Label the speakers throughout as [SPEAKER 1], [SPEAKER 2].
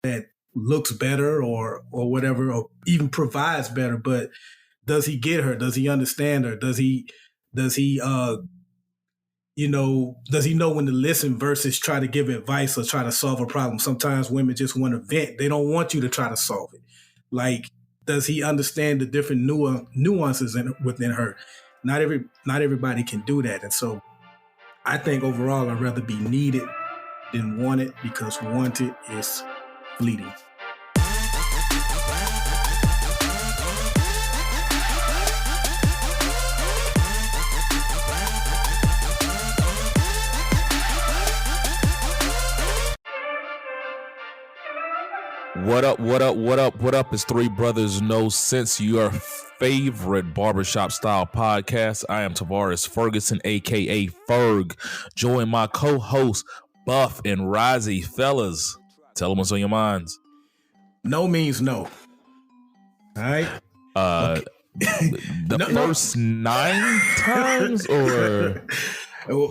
[SPEAKER 1] that looks better or whatever, or even provides better, but does he get her? Does he understand her? Does he does he know when to listen versus try to give advice or try to solve a problem? Sometimes women just want to vent. They don't want you to try to solve it. Like, does he understand the different nuances within her? Not everybody can do that. And so I think overall I'd rather be needed than wanted, because wanted is fleeting.
[SPEAKER 2] What up? It's Three Brothers No Sense, your favorite barbershop style podcast. I am Tavares Ferguson, aka Ferg. Join my co-host Buff and Rozzy. Fellas, tell them what's on your minds.
[SPEAKER 1] No means no. All right.
[SPEAKER 2] First 9 times, or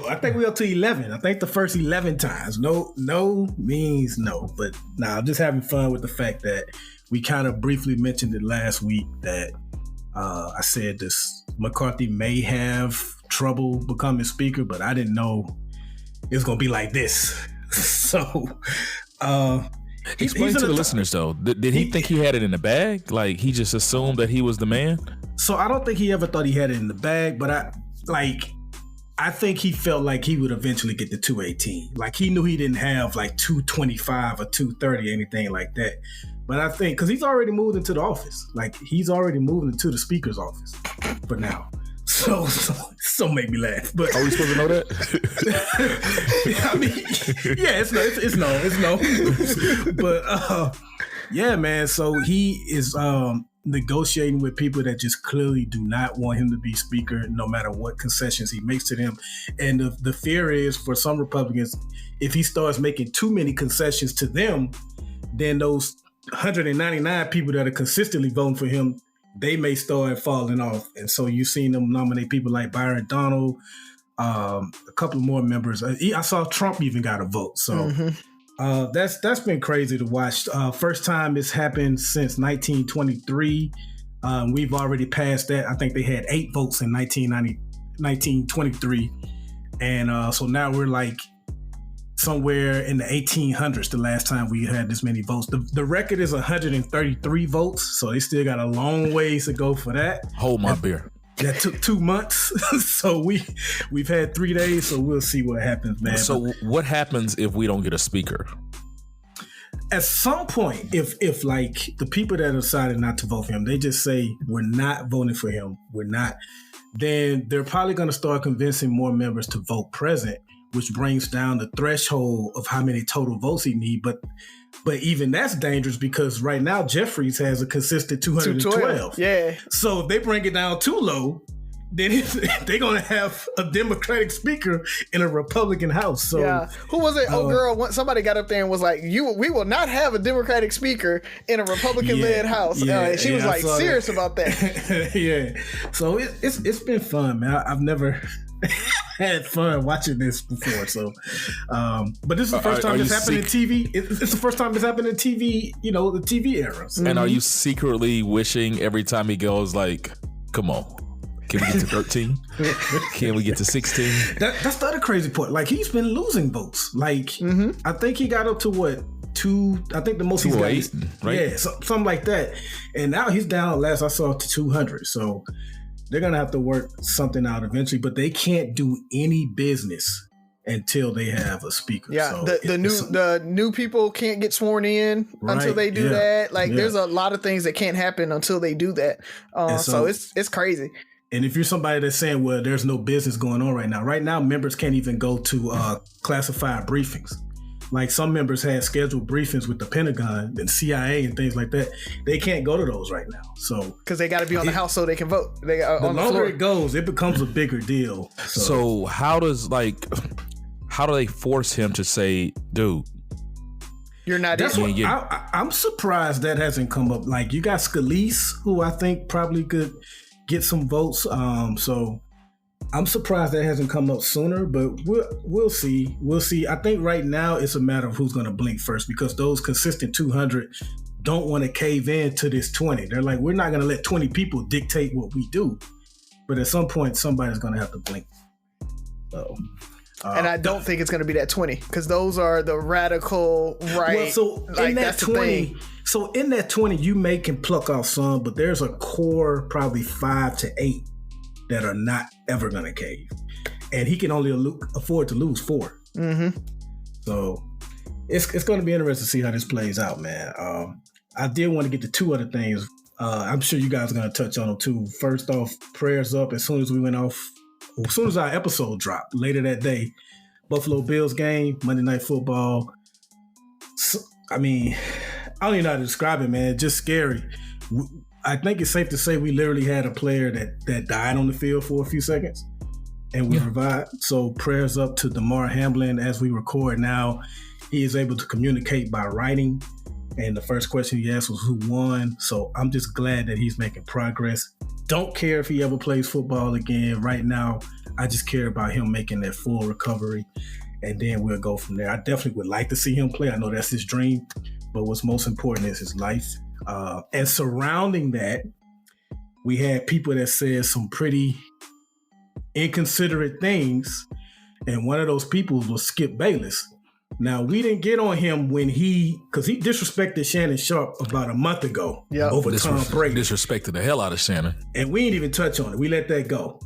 [SPEAKER 1] I think we're up to 11. I think the first 11 times. No means no. But I'm just having fun with the fact that we kind of briefly mentioned it last week that I said this McCarthy may have trouble becoming speaker, but I didn't know it was going to be like this. So,
[SPEAKER 2] explain to the listeners though. Did he think he had it in the bag? Like, he just assumed that he was the man?
[SPEAKER 1] So I don't think he ever thought he had it in the bag, but I think he felt like he would eventually get to 218. Like, he knew he didn't have like 225 or 230, anything like that. But I think, because he's already moved into the office. Like, he's already moved into the speaker's office for now. So make me laugh. But
[SPEAKER 2] are we supposed to know that?
[SPEAKER 1] I mean, yeah, it's no. But yeah, man. So he is negotiating with people that just clearly do not want him to be speaker, no matter what concessions he makes to them. And the fear is, for some Republicans, if he starts making too many concessions to them, then those 199 people that are consistently voting for him, they may start falling off. And so you've seen them nominate people like Byron Donald, a couple more members. I saw Trump even got a vote. So that's been crazy to watch. First time it's happened since 1923. We've already passed that. I think they had 8 votes in 1923. And so now we're like somewhere in the 1800s, the last time we had this many votes. The record is 133 votes, so they still got a long ways to go for that.
[SPEAKER 2] Hold my beer.
[SPEAKER 1] That took 2 months. So we've had 3 days, so we'll see what happens, man.
[SPEAKER 2] So what happens if we don't get a speaker?
[SPEAKER 1] At some point, if like the people that decided not to vote for him, they just say, we're not voting for him, then they're probably going to start convincing more members to vote present, which brings down the threshold of how many total votes he need. But even that's dangerous, because right now Jeffries has a consistent 212.
[SPEAKER 3] Yeah.
[SPEAKER 1] So if they bring it down too low, then they're going to have a Democratic speaker in a Republican House. So
[SPEAKER 3] yeah. Who was it? Somebody got up there and was like, we will not have a Democratic speaker in a Republican-led House. She was like serious about that.
[SPEAKER 1] Yeah. So it's been fun, man. I've never had fun watching this before. So, but this is the first time it's happened in TV. It's the first time it's happened in TV, the TV era. So.
[SPEAKER 2] And are you secretly wishing every time he goes, like, come on, can we get to 13? Can we get to 16?
[SPEAKER 1] That's the other crazy part. Like, he's been losing votes. Like, I think he got up to what? I think the most he's got is, right? Yeah, something like that. And now he's down, last I saw, to 200. So they're going to have to work something out eventually, but they can't do any business until they have a speaker.
[SPEAKER 3] Yeah, so the new people can't get sworn in until they do that. Like, there's a lot of things that can't happen until they do that. So it's crazy.
[SPEAKER 1] And if you're somebody that's saying, well, there's no business going on right now, members can't even go to classified briefings. Like, some members had scheduled briefings with the Pentagon and CIA and things like that. They can't go to those right now. So
[SPEAKER 3] because they got to be on the House so they can vote. The
[SPEAKER 1] longer it goes, it becomes a bigger deal.
[SPEAKER 2] So how do they force him to say, dude,
[SPEAKER 3] you're not?
[SPEAKER 1] I'm surprised that hasn't come up. Like, you got Scalise, who I think probably could get some votes. So I'm surprised that hasn't come up sooner, but we'll see. We'll see. I think right now it's a matter of who's going to blink first, because those consistent 200 don't want to cave in to this 20. They're like, we're not going to let 20 people dictate what we do. But at some point, somebody's going to have to blink. So,
[SPEAKER 3] and I don't think it's going to be that 20, because those are the radical right.
[SPEAKER 1] Well, so like, in that 20, in that 20, you can pluck off some, but there's a core probably 5 to 8 that are not ever going to cave. And he can only afford to lose 4.
[SPEAKER 3] Mm-hmm.
[SPEAKER 1] So it's going to be interesting to see how this plays out, man. I did want to get to 2 other things. I'm sure you guys are going to touch on them too. First off, prayers up. As soon as our episode dropped later that day, Buffalo Bills game, Monday Night Football. So, I mean, I don't even know how to describe it, man. Just scary. I think it's safe to say we literally had a player that died on the field for a few seconds, and we revived. So prayers up to Damar Hamlin. As we record now, he is able to communicate by writing. And the first question he asked was who won. So I'm just glad that he's making progress. Don't care if he ever plays football again. Right now, I just care about him making that full recovery. And then we'll go from there. I definitely would like to see him play. I know that's his dream. But what's most important is his life. And surrounding that, we had people that said some pretty inconsiderate things. And one of those people was Skip Bayless. Now, we didn't get on him because he disrespected Shannon Sharpe about a month ago over Tom Brady.
[SPEAKER 2] Disrespected the hell out of Shannon.
[SPEAKER 1] And we didn't even touch on it. We let that go.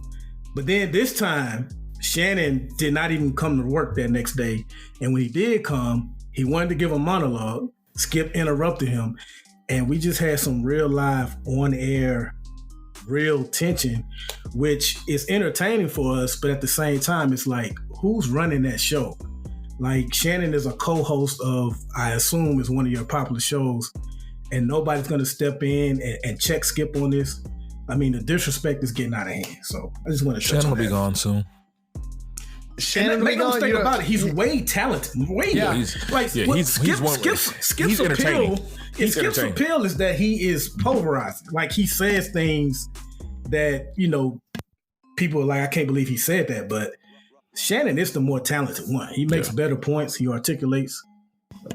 [SPEAKER 1] But then this time, Shannon did not even come to work that next day. And when he did come, he wanted to give a monologue. Skip interrupted him. And we just had some real live on-air, real tension, which is entertaining for us. But at the same time, it's like, who's running that show? Like, Shannon is a co-host of, I assume, is one of your popular shows, and nobody's going to step in and check Skip on this. I mean, the disrespect is getting out of hand. So I just want to touch on that.
[SPEAKER 2] Shannon will be gone soon.
[SPEAKER 1] Shannon, make no mistake about it. He's way talented. Skip's appeal. Skip's appeal is that he is polarizing. Like, he says things that, people are like, I can't believe he said that, but Shannon is the more talented one. He makes better points. He articulates.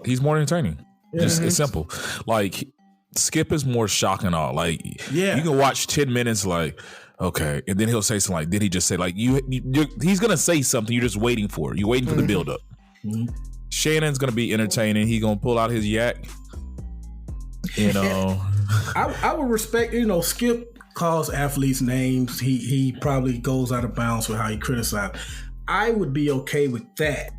[SPEAKER 2] He's more entertaining. Just it's simple. Like, Skip is more shock and awe. Like, you can watch 10 minutes like, okay, and then he'll say something like, did he just say, like, he's going to say something you're just waiting for. You're waiting for the build-up. Mm-hmm. Shannon's going to be entertaining. He's going to pull out his yak.
[SPEAKER 1] I would respect, Skip calls athletes names. He probably goes out of bounds with how he criticized. I would be okay with that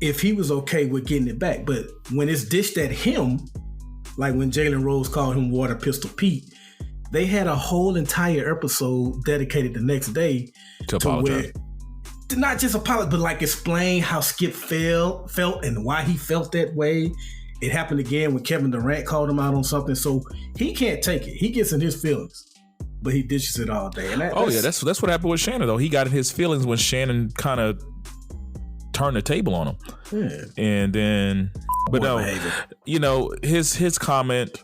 [SPEAKER 1] if he was okay with getting it back. But when it's dished at him, like when Jalen Rose called him Water Pistol Pete, they had a whole entire episode dedicated the next day
[SPEAKER 2] to apologize.
[SPEAKER 1] Not just apologize, but like explain how Skip felt and why he felt that way. It happened again when Kevin Durant called him out on something. So he can't take it. He gets in his feelings. But he dishes it all day. And
[SPEAKER 2] that's what happened with Shannon, though. He got in his feelings when Shannon kind of turned the table on him. Yeah. And then, but his comment,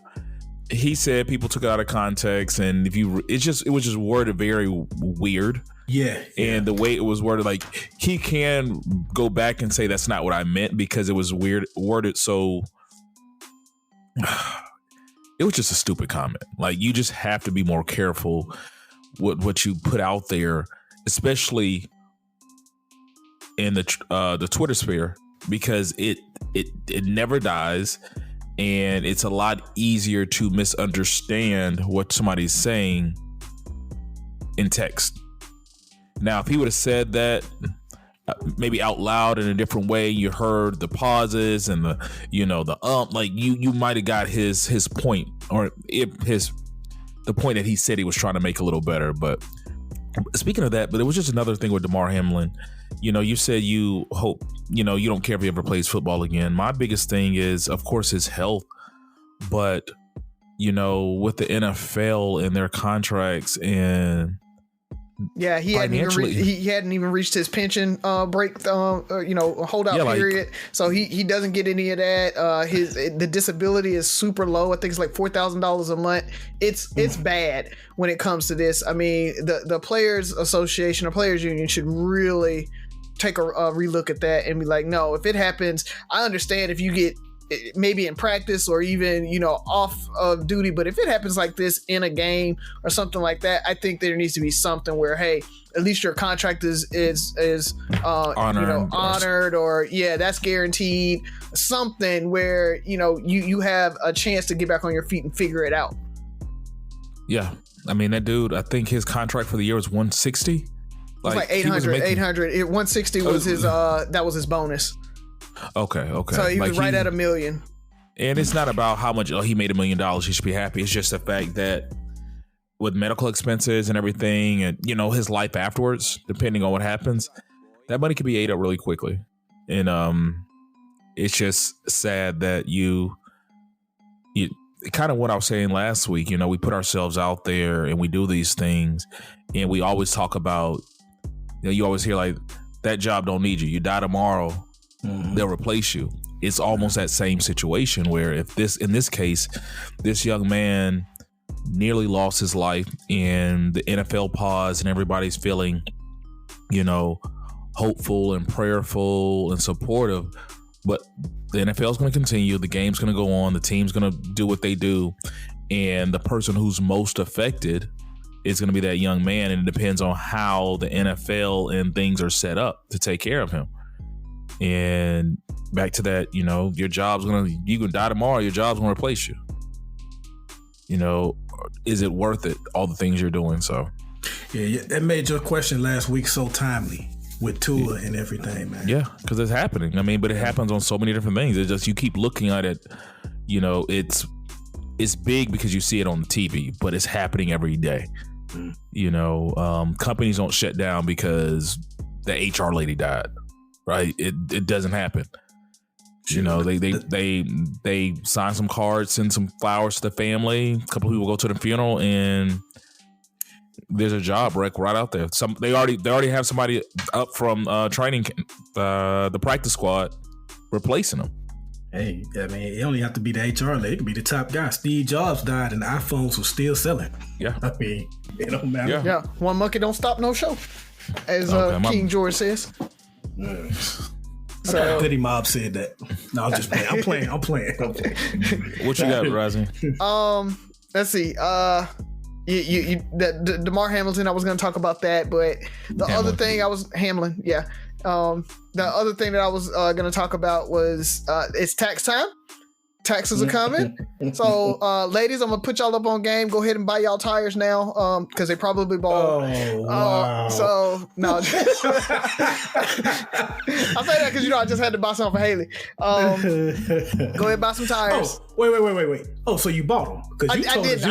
[SPEAKER 2] he said people took it out of context, and it was just worded very weird.
[SPEAKER 1] Yeah.
[SPEAKER 2] And the way it was worded, like, he can go back and say that's not what I meant because it was weird worded. So it was just a stupid comment. Like, you just have to be more careful with what you put out there, especially in the Twitter sphere, because it never dies, and it's a lot easier to misunderstand what somebody's saying in text. Now, if he would have said that maybe out loud in a different way, you heard the pauses and the like you might have got his point, or the point that he said he was trying to make a little better. But speaking of that, but it was just another thing with Damar Hamlin. You said you hope, you don't care if he ever plays football again. My biggest thing is, of course, his health, but with the NFL and their contracts and
[SPEAKER 3] Yeah, he hadn't even reached his pension break, holdout period. So he doesn't get any of that. The disability is super low. I think it's like $4,000 a month. It's bad when it comes to this. I mean, the Players Association or Players Union should really take a relook at that and be like, no, if it happens, I understand if you get maybe in practice or even off of duty, but if it happens like this in a game or something like that, I think there needs to be something where, hey, at least your contract is honored, or that's guaranteed, something where you have a chance to get back on your feet and figure it out.
[SPEAKER 2] Yeah, I mean, that dude, I think his contract for the year was $160.
[SPEAKER 3] Like 800. 160 was his that was his bonus.
[SPEAKER 2] Okay.
[SPEAKER 3] So he was right at $1 million.
[SPEAKER 2] And it's not about how much he made $1 million. He should be happy. It's just the fact that with medical expenses and everything, and his life afterwards, depending on what happens, that money could be ate up really quickly. And it's just sad that you kind of what I was saying last week. We put ourselves out there and we do these things, and we always talk about. You always hear like, that job don't need you. You die tomorrow. They'll replace you. It's almost that same situation where in this case, this young man nearly lost his life, and the NFL paused, and everybody's feeling, hopeful and prayerful and supportive. But the NFL is going to continue. The game's going to go on. The team's going to do what they do. And the person who's most affected is going to be that young man. And it depends on how the NFL and things are set up to take care of him. And back to that, you can die tomorrow. Your job's going to replace you. Is it worth it? All the things you're doing. So,
[SPEAKER 1] yeah, that made your question last week so timely with Tua and everything, man.
[SPEAKER 2] Yeah, because it's happening. I mean, but it happens on so many different things. It's just you keep looking at it. It's big because you see it on the TV, but it's happening every day. Companies don't shut down because the HR lady died. Right, it doesn't happen. They sign some cards, send some flowers to the family. A couple people go to the funeral, and there's a job wreck right out there. They already have somebody up from training, the practice squad, replacing them.
[SPEAKER 1] Hey, I mean, it only have to be the HR lady. It could be the top guy. Steve Jobs died, and the iPhones were still selling.
[SPEAKER 2] Yeah,
[SPEAKER 1] I mean, it don't matter.
[SPEAKER 3] Yeah, one monkey don't stop no show, as King George says.
[SPEAKER 1] So Diddy Mob said that. No, I'm just playing. I'm playing.
[SPEAKER 2] What you got, Rising?
[SPEAKER 3] Let's see. The DeMar Hamilton. I was going to talk about that, but other thing I was Hamlin. Yeah. The other thing that I was going to talk about was it's tax time. Taxes are coming. So, ladies, I'm going to put y'all up on game. Go ahead and buy y'all tires now because they probably bought.
[SPEAKER 1] Oh, wow.
[SPEAKER 3] So, no. I say that because, I just had to buy something for Haley. Go ahead and buy some tires.
[SPEAKER 1] Oh, wait. Oh, so you bought them?
[SPEAKER 3] I didn't.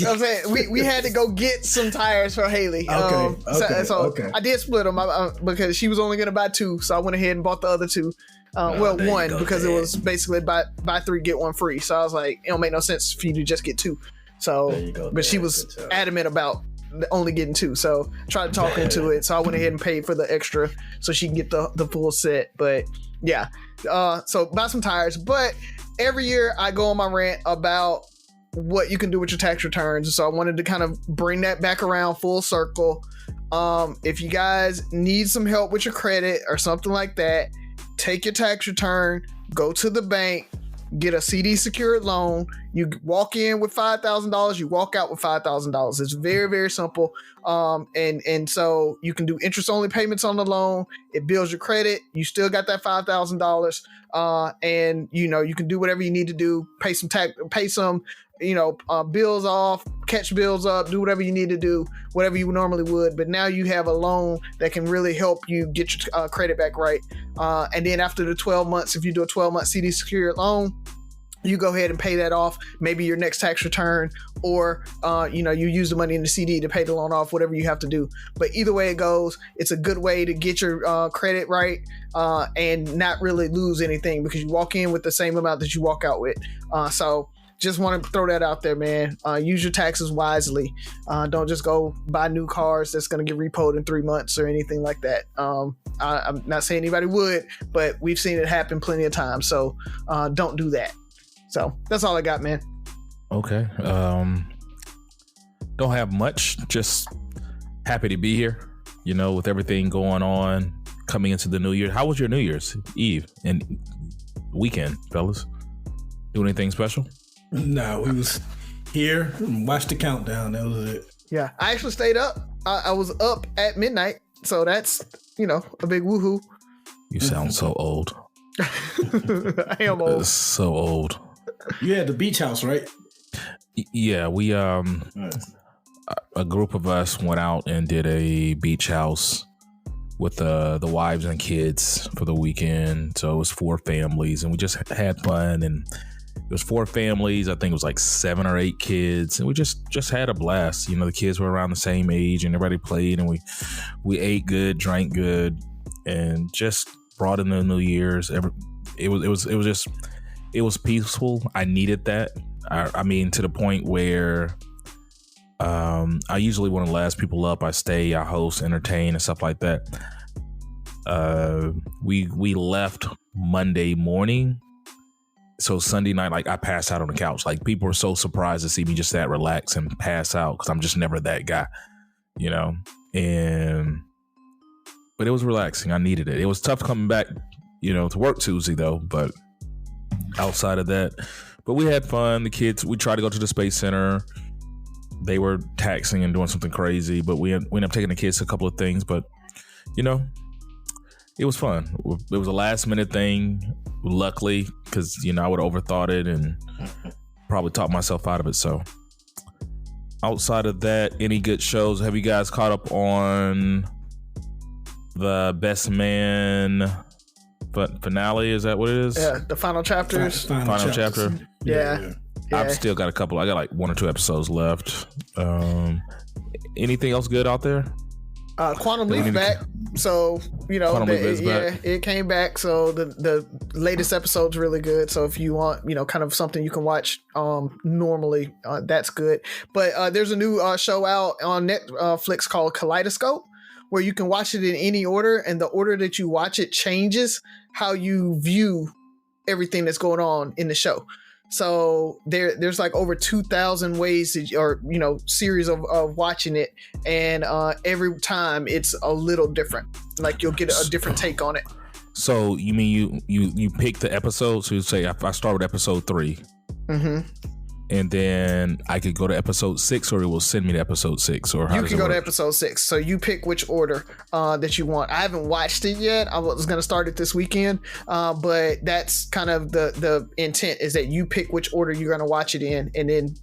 [SPEAKER 3] I'm saying we had to go get some tires for Haley. Okay. So I did split them because she was only going to buy 2. So I went ahead and bought the other 2. One because it was basically buy 3 get 1 free. So I was like, it don't make no sense for you to just get 2. So, but she was adamant about only getting 2. So I tried to talk her into it. So I went ahead and paid for the extra so she can get the full set. But yeah, so buy some tires. But every year I go on my rant about what you can do with your tax returns. So I wanted to kind of bring that back around full circle. If you guys need some help with your credit or something like that, take your tax return, go to the bank, get a CD secured loan. You walk in with $5,000, you walk out with $5,000. It's very, very simple. And so you can do interest only payments on the loan. It builds your credit. You still got that $5,000. And you can do whatever you need to do, pay some bills off, catch bills up, do whatever you need to do, whatever you normally would. But now you have a loan that can really help you get your credit back right. And then after the 12 months, if you do a 12-month CD secured loan, you go ahead and pay that off, maybe your next tax return, or, you use the money in the CD to pay the loan off, whatever you have to do. But either way it goes, it's a good way to get your credit right and not really lose anything because you walk in with the same amount that you walk out with. So just want to throw that out there, man. Use your taxes wisely. Don't just go buy new cars that's going to get repoed in 3 months or anything like that. I'm not saying anybody would, but we've seen it happen plenty of times. So don't do that. So that's all I got, man.
[SPEAKER 2] Okay. Don't have much. Just happy to be here. You know, with everything going on coming into the new year. How was your New Year's Eve and weekend, fellas? Do anything special?
[SPEAKER 1] No, we was here and watched the countdown. That was it.
[SPEAKER 3] Yeah, I actually stayed up. I was up at midnight, so that's, you know, a big woohoo.
[SPEAKER 2] You sound so old.
[SPEAKER 3] I am old.
[SPEAKER 2] So old.
[SPEAKER 1] You had the beach house, right?
[SPEAKER 2] Yeah, we a group of us went out and did a beach house with the wives and kids for the weekend. So it was 4 families, and we just had fun. And it was 4 families. I think it was like 7 or 8 kids, and we just had a blast. You know, the kids were around the same age, and everybody played, and we ate good, drank good, and just brought in the New Year's. It was peaceful. I needed that. I mean, to the point where I usually want to last people up. I stay, I host, entertain, and stuff like that. We left Monday morning, so Sunday night, like, I passed out on the couch. Like, people were so surprised to see me just that relax and pass out, because I'm just never that guy, you know. But it was relaxing. I needed it. It was tough coming back, you know, to work Tuesday though. But outside of that, but we had fun. The kids, we tried to go to the Space Center. They were taxing and doing something crazy, but we ended up taking the kids to a couple of things. But, you know, it was fun. It was a last minute thing, luckily, because, you know, I would have overthought it and probably talked myself out of it. So outside of that, any good shows? Have you guys caught up on the Best Man finale? Is that what it is?
[SPEAKER 3] Yeah, the final chapters.
[SPEAKER 2] Final chapter.
[SPEAKER 3] Yeah.
[SPEAKER 2] I've still got a couple. I got like 1 or 2 episodes left. Anything else good out there?
[SPEAKER 3] Quantum Leap's back. So, you know, it came back. So the latest episode's really good. So if you want, you know, kind of something you can watch normally, that's good. But there's a new show out on Netflix called Kaleidoscope, where you can watch it in any order, and the order that you watch it changes how you view everything that's going on in the show. So there's like over 2,000 ways or, you know, series of watching it, and every time it's a little different. Like, you'll get a different take on it.
[SPEAKER 2] So you mean you pick the episodes? So you say, if I start with episode 3, and then I could go to episode 6, or it will send me to episode 6, or how
[SPEAKER 3] you
[SPEAKER 2] does
[SPEAKER 3] can
[SPEAKER 2] it
[SPEAKER 3] go
[SPEAKER 2] work?
[SPEAKER 3] to episode 6. So you pick which order that you want. I haven't watched it yet. I was going to start it this weekend, but that's kind of the intent, is that you pick which order you're going to watch it in, and then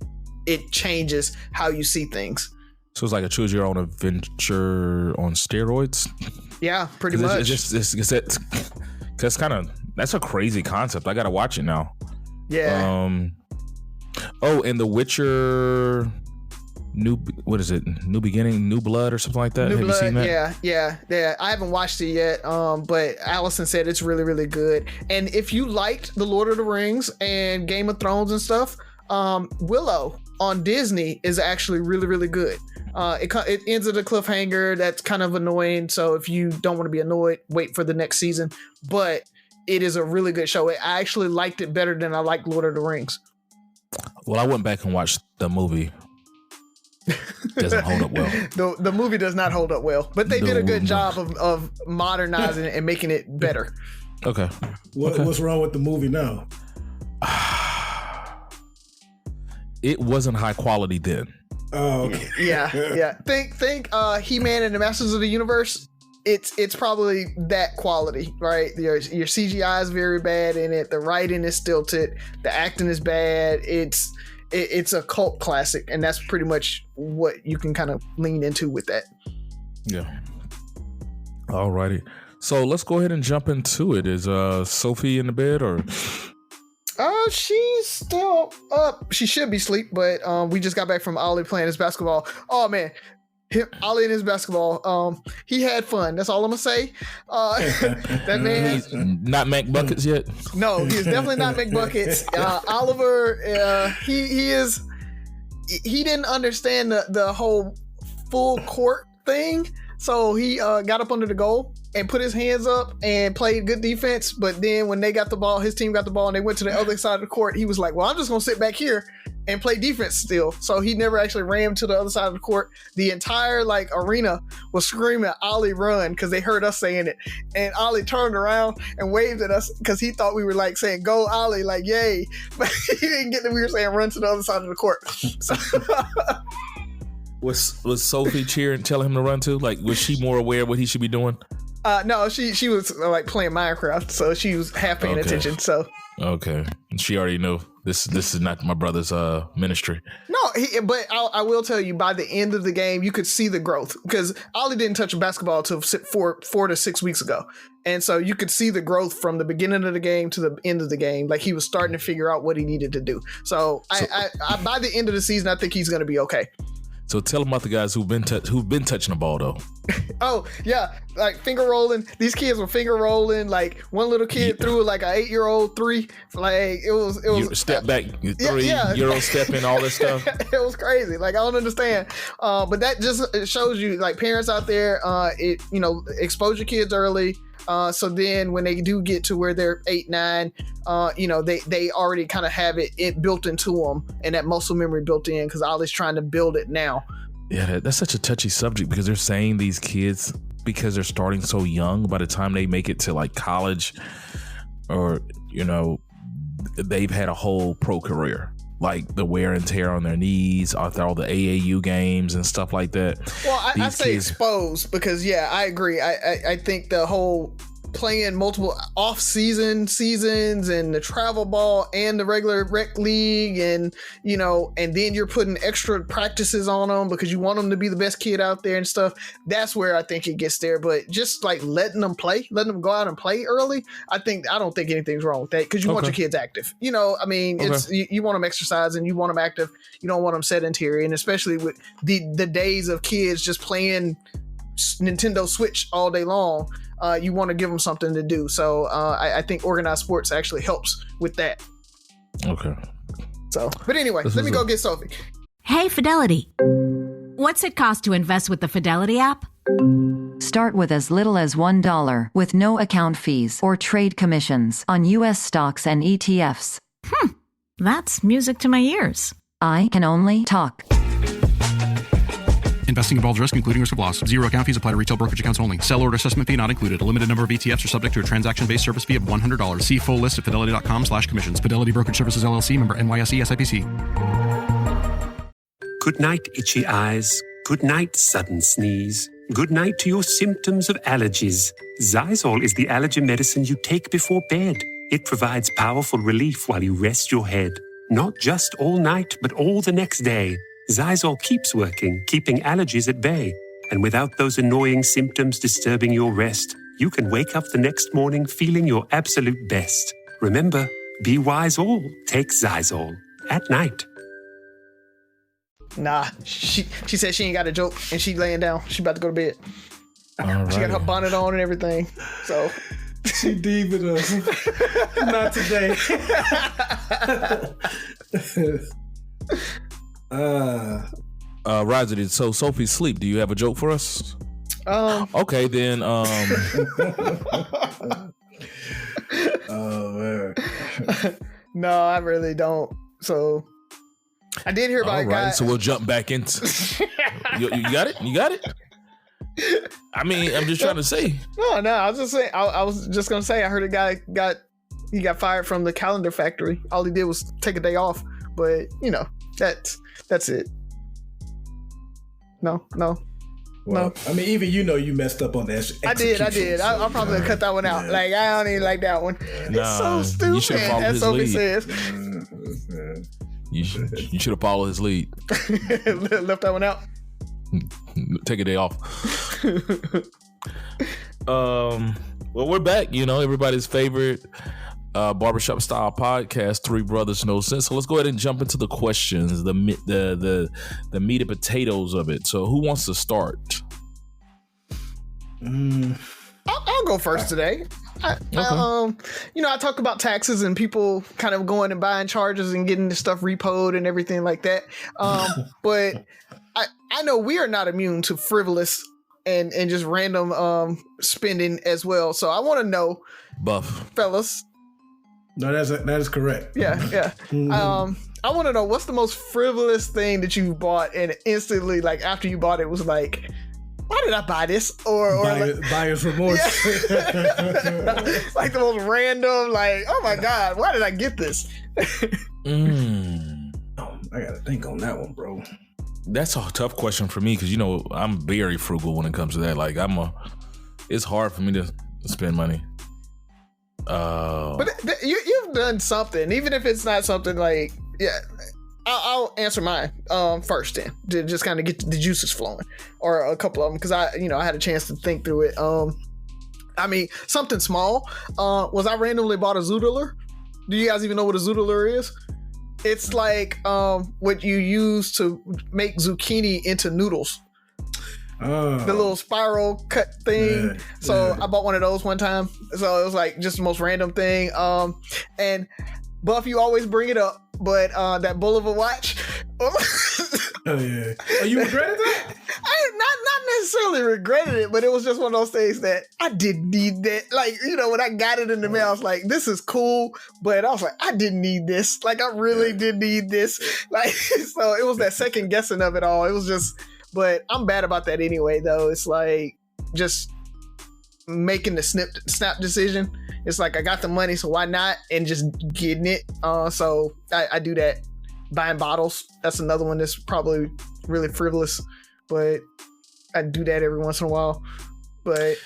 [SPEAKER 3] it changes how you see things.
[SPEAKER 2] So it's like a choose your own adventure on steroids.
[SPEAKER 3] Yeah, pretty much.
[SPEAKER 2] That's that's a crazy concept. I got to watch it now.
[SPEAKER 3] Yeah.
[SPEAKER 2] Oh, and The Witcher, New Beginning, New Blood, or something like that. Have you seen that?
[SPEAKER 3] Yeah. I haven't watched it yet, but Allison said it's really, really good. And if you liked The Lord of the Rings and Game of Thrones and stuff, Willow on Disney is actually really, really good. It ends at a cliffhanger that's kind of annoying. So if you don't want to be annoyed, wait for the next season. But it is a really good show. I actually liked it better than I liked Lord of the Rings.
[SPEAKER 2] Well, I went back and watched the movie. Doesn't hold up well.
[SPEAKER 3] The movie does not hold up well, but they did a good job of modernizing it and making it better.
[SPEAKER 2] Okay.
[SPEAKER 1] What's wrong with the movie now?
[SPEAKER 2] It wasn't high quality then.
[SPEAKER 1] Oh, okay.
[SPEAKER 3] Yeah. Think He-Man and the Masters of the Universe. It's probably that quality, right? Your CGI is very bad in it. The writing is stilted. The acting is bad. It's a cult classic, and that's pretty much what you can kind of lean into with that.
[SPEAKER 2] Yeah. Alrighty. So let's go ahead and jump into it. Is Sophie in the bed, or?
[SPEAKER 3] She's still up. She should be asleep, but we just got back from Ollie playing his basketball. Oh man, Ollie and his basketball. He had fun. That's all I'm gonna say. That man,
[SPEAKER 2] he's not McBuckets yet.
[SPEAKER 3] No, he's definitely not McBuckets. Oliver, he is. He didn't understand the whole full court thing, so he got up under the goal and put his hands up and played good defense. But then when they got the ball, his team got the ball, and they went to the other side of the court. He was like, "Well, I'm just gonna sit back here and play defense still." So he never actually ran to the other side of the court. The entire arena was screaming, "Ollie, run," because they heard us saying it. And Ollie turned around and waved at us because he thought we were saying, "Go, Ollie," yay. But he didn't get that we were saying run to the other side of the court. So
[SPEAKER 2] Was Sophie cheering, telling him to run too? Was she more aware of what he should be doing?
[SPEAKER 3] No, she was playing Minecraft, so she was half paying attention. So
[SPEAKER 2] okay, she already knew this is not my brother's ministry.
[SPEAKER 3] No, but I will tell you, by the end of the game, you could see the growth because Ollie didn't touch a basketball until 4 to 6 weeks ago, and so you could see the growth from the beginning of the game to the end of the game. He was starting to figure out what he needed to do. So I by the end of the season, I think he's going to be okay.
[SPEAKER 2] So tell them about the guys who've been touching the ball though.
[SPEAKER 3] Oh yeah, finger rolling. These kids were finger rolling. One little kid threw an 8-year-old 3. It was
[SPEAKER 2] step back 3-year-old stepping, all this stuff.
[SPEAKER 3] It was crazy. I don't understand. But that just shows you parents out there. Expose your kids early. So then when they do get to where they're 8, 9, they already kind of have it built into them and that muscle memory built in because Ollie's trying to build it now.
[SPEAKER 2] Yeah, that's such a touchy subject because they're saying these kids, because they're starting so young, by the time they make it to college or, they've had a whole pro career. The wear and tear on their knees after all the AAU games and stuff like that.
[SPEAKER 3] Well, I say exposed because, yeah, I agree. I think the whole playing multiple seasons and the travel ball and the regular rec league and then you're putting extra practices on them because you want them to be the best kid out there and stuff. That's where I think it gets there. But just letting them go out and play early, I don't think anything's wrong with that because you want your kids active. It's you want them exercising, you want them active, you don't want them sedentary, and especially with the days of kids just playing Nintendo Switch all day long. You want to give them something to do. So I think organized sports actually helps with that.
[SPEAKER 2] Okay.
[SPEAKER 3] So, but anyway, let me go get Sophie.
[SPEAKER 4] Hey, Fidelity. What's it cost to invest with the Fidelity app?
[SPEAKER 5] Start with as little as $1 with no account fees or trade commissions on U.S. stocks and ETFs.
[SPEAKER 4] That's music to my ears.
[SPEAKER 5] I can only talk.
[SPEAKER 6] Investing involves risk, including risk of loss. Zero account fees apply to retail brokerage accounts only. Sell order assessment fee not included. A limited number of ETFs are subject to a transaction-based service fee of $100. See full list at fidelity.com/commissions. Fidelity Brokerage Services, LLC, member NYSE, SIPC.
[SPEAKER 7] Good night, itchy eyes. Good night, sudden sneeze. Good night to your symptoms of allergies. Zysol is the allergy medicine you take before bed. It provides powerful relief while you rest your head. Not just all night, but all the next day. Zysol keeps working, keeping allergies at bay. And without those annoying symptoms disturbing your rest, you can wake up the next morning feeling your absolute best. Remember, be wise all, take Zysol. At night.
[SPEAKER 3] Nah, she said she ain't got a joke and she laying down. She about to go to bed. Right. She got her bonnet on and everything. So
[SPEAKER 1] she deeped us. Not today.
[SPEAKER 2] Roger, so Sophie's sleep. Do you have a joke for us? Okay, then.
[SPEAKER 1] Oh man.
[SPEAKER 3] No, I really don't. So I did hear about a guy.
[SPEAKER 2] So we'll jump back into. You got it. You got it. I mean, I'm just trying to say.
[SPEAKER 3] No. I was just saying. I was just gonna say. I heard a guy got fired from the calendar factory. All he did was take a day off. But that's it. No.
[SPEAKER 1] Well, I mean, even you messed up on that.
[SPEAKER 3] I did. I'll probably cut that one out. Yeah. I don't even like that one. It's so stupid. As Sophie says.
[SPEAKER 2] You should have followed his lead.
[SPEAKER 3] Left that one out.
[SPEAKER 2] Take a day off. Well, we're back. Everybody's favorite Barbershop Style Podcast, Three Brothers No Sense. So let's go ahead and jump into the questions, the meat and potatoes of it. So who wants to start?
[SPEAKER 3] I'll go first today. I talk about taxes and people kind of going and buying charges and getting the stuff repoed and everything like that. But I know we are not immune to frivolous and just random spending as well. So I want to know, fellas.
[SPEAKER 1] No, that is correct.
[SPEAKER 3] Yeah. Mm-hmm. I want to know, what's the most frivolous thing that you've bought and instantly, like after you bought it, was like, why did I buy this? Or
[SPEAKER 1] buyer's remorse.
[SPEAKER 3] Yeah. Like the most random, like, oh my God, why did I get this?
[SPEAKER 1] I gotta think on that one, bro.
[SPEAKER 2] That's a tough question for me because I'm very frugal when it comes to that. Like it's hard for me to spend money.
[SPEAKER 3] But you've done something, even if it's not something like, yeah. I'll answer mine first then, to just kind of get the juices flowing, or a couple of them, because I had a chance to think through it. Something small. Was I randomly bought a Zoodler? Do you guys even know what a Zoodler is? It's like what you use to make zucchini into noodles. The little spiral cut thing. Yeah, so I bought one of those one time. So it was like just the most random thing. And Buff, you always bring it up, but that Bulova watch.
[SPEAKER 1] Oh yeah. Oh, you regretted that?
[SPEAKER 3] I not necessarily regretted it, but it was just one of those things that I didn't need that. Like, when I got it in the mail, I was like, this is cool, but I was like, I didn't need this. Like, I really did need this. Like, so it was that second guessing of it all. It was just, but I'm bad about that anyway, though. It's like just making the snap decision. It's like, I got the money, so why not? And just getting it. So I do that. Buying bottles. That's another one that's probably really frivolous, but I do that every once in a while. But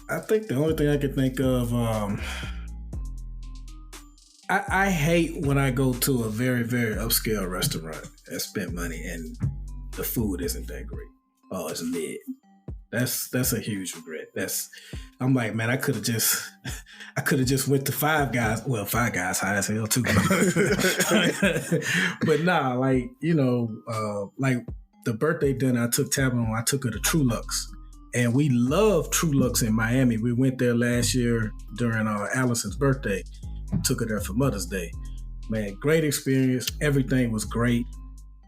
[SPEAKER 1] I think the only thing I can think of, I hate when I go to a very, very upscale restaurant and spend money and the food isn't that great. Oh, it's mid. That's a huge regret. I'm like, man, I could have just went to Five Guys. Well, Five Guys high as hell too. But nah, like, like the birthday dinner I took Tabitha on, I took her to Trulux. And we love Trulux in Miami. We went there last year during Allison's birthday. Took her there for Mother's Day. Man, great experience. Everything was great.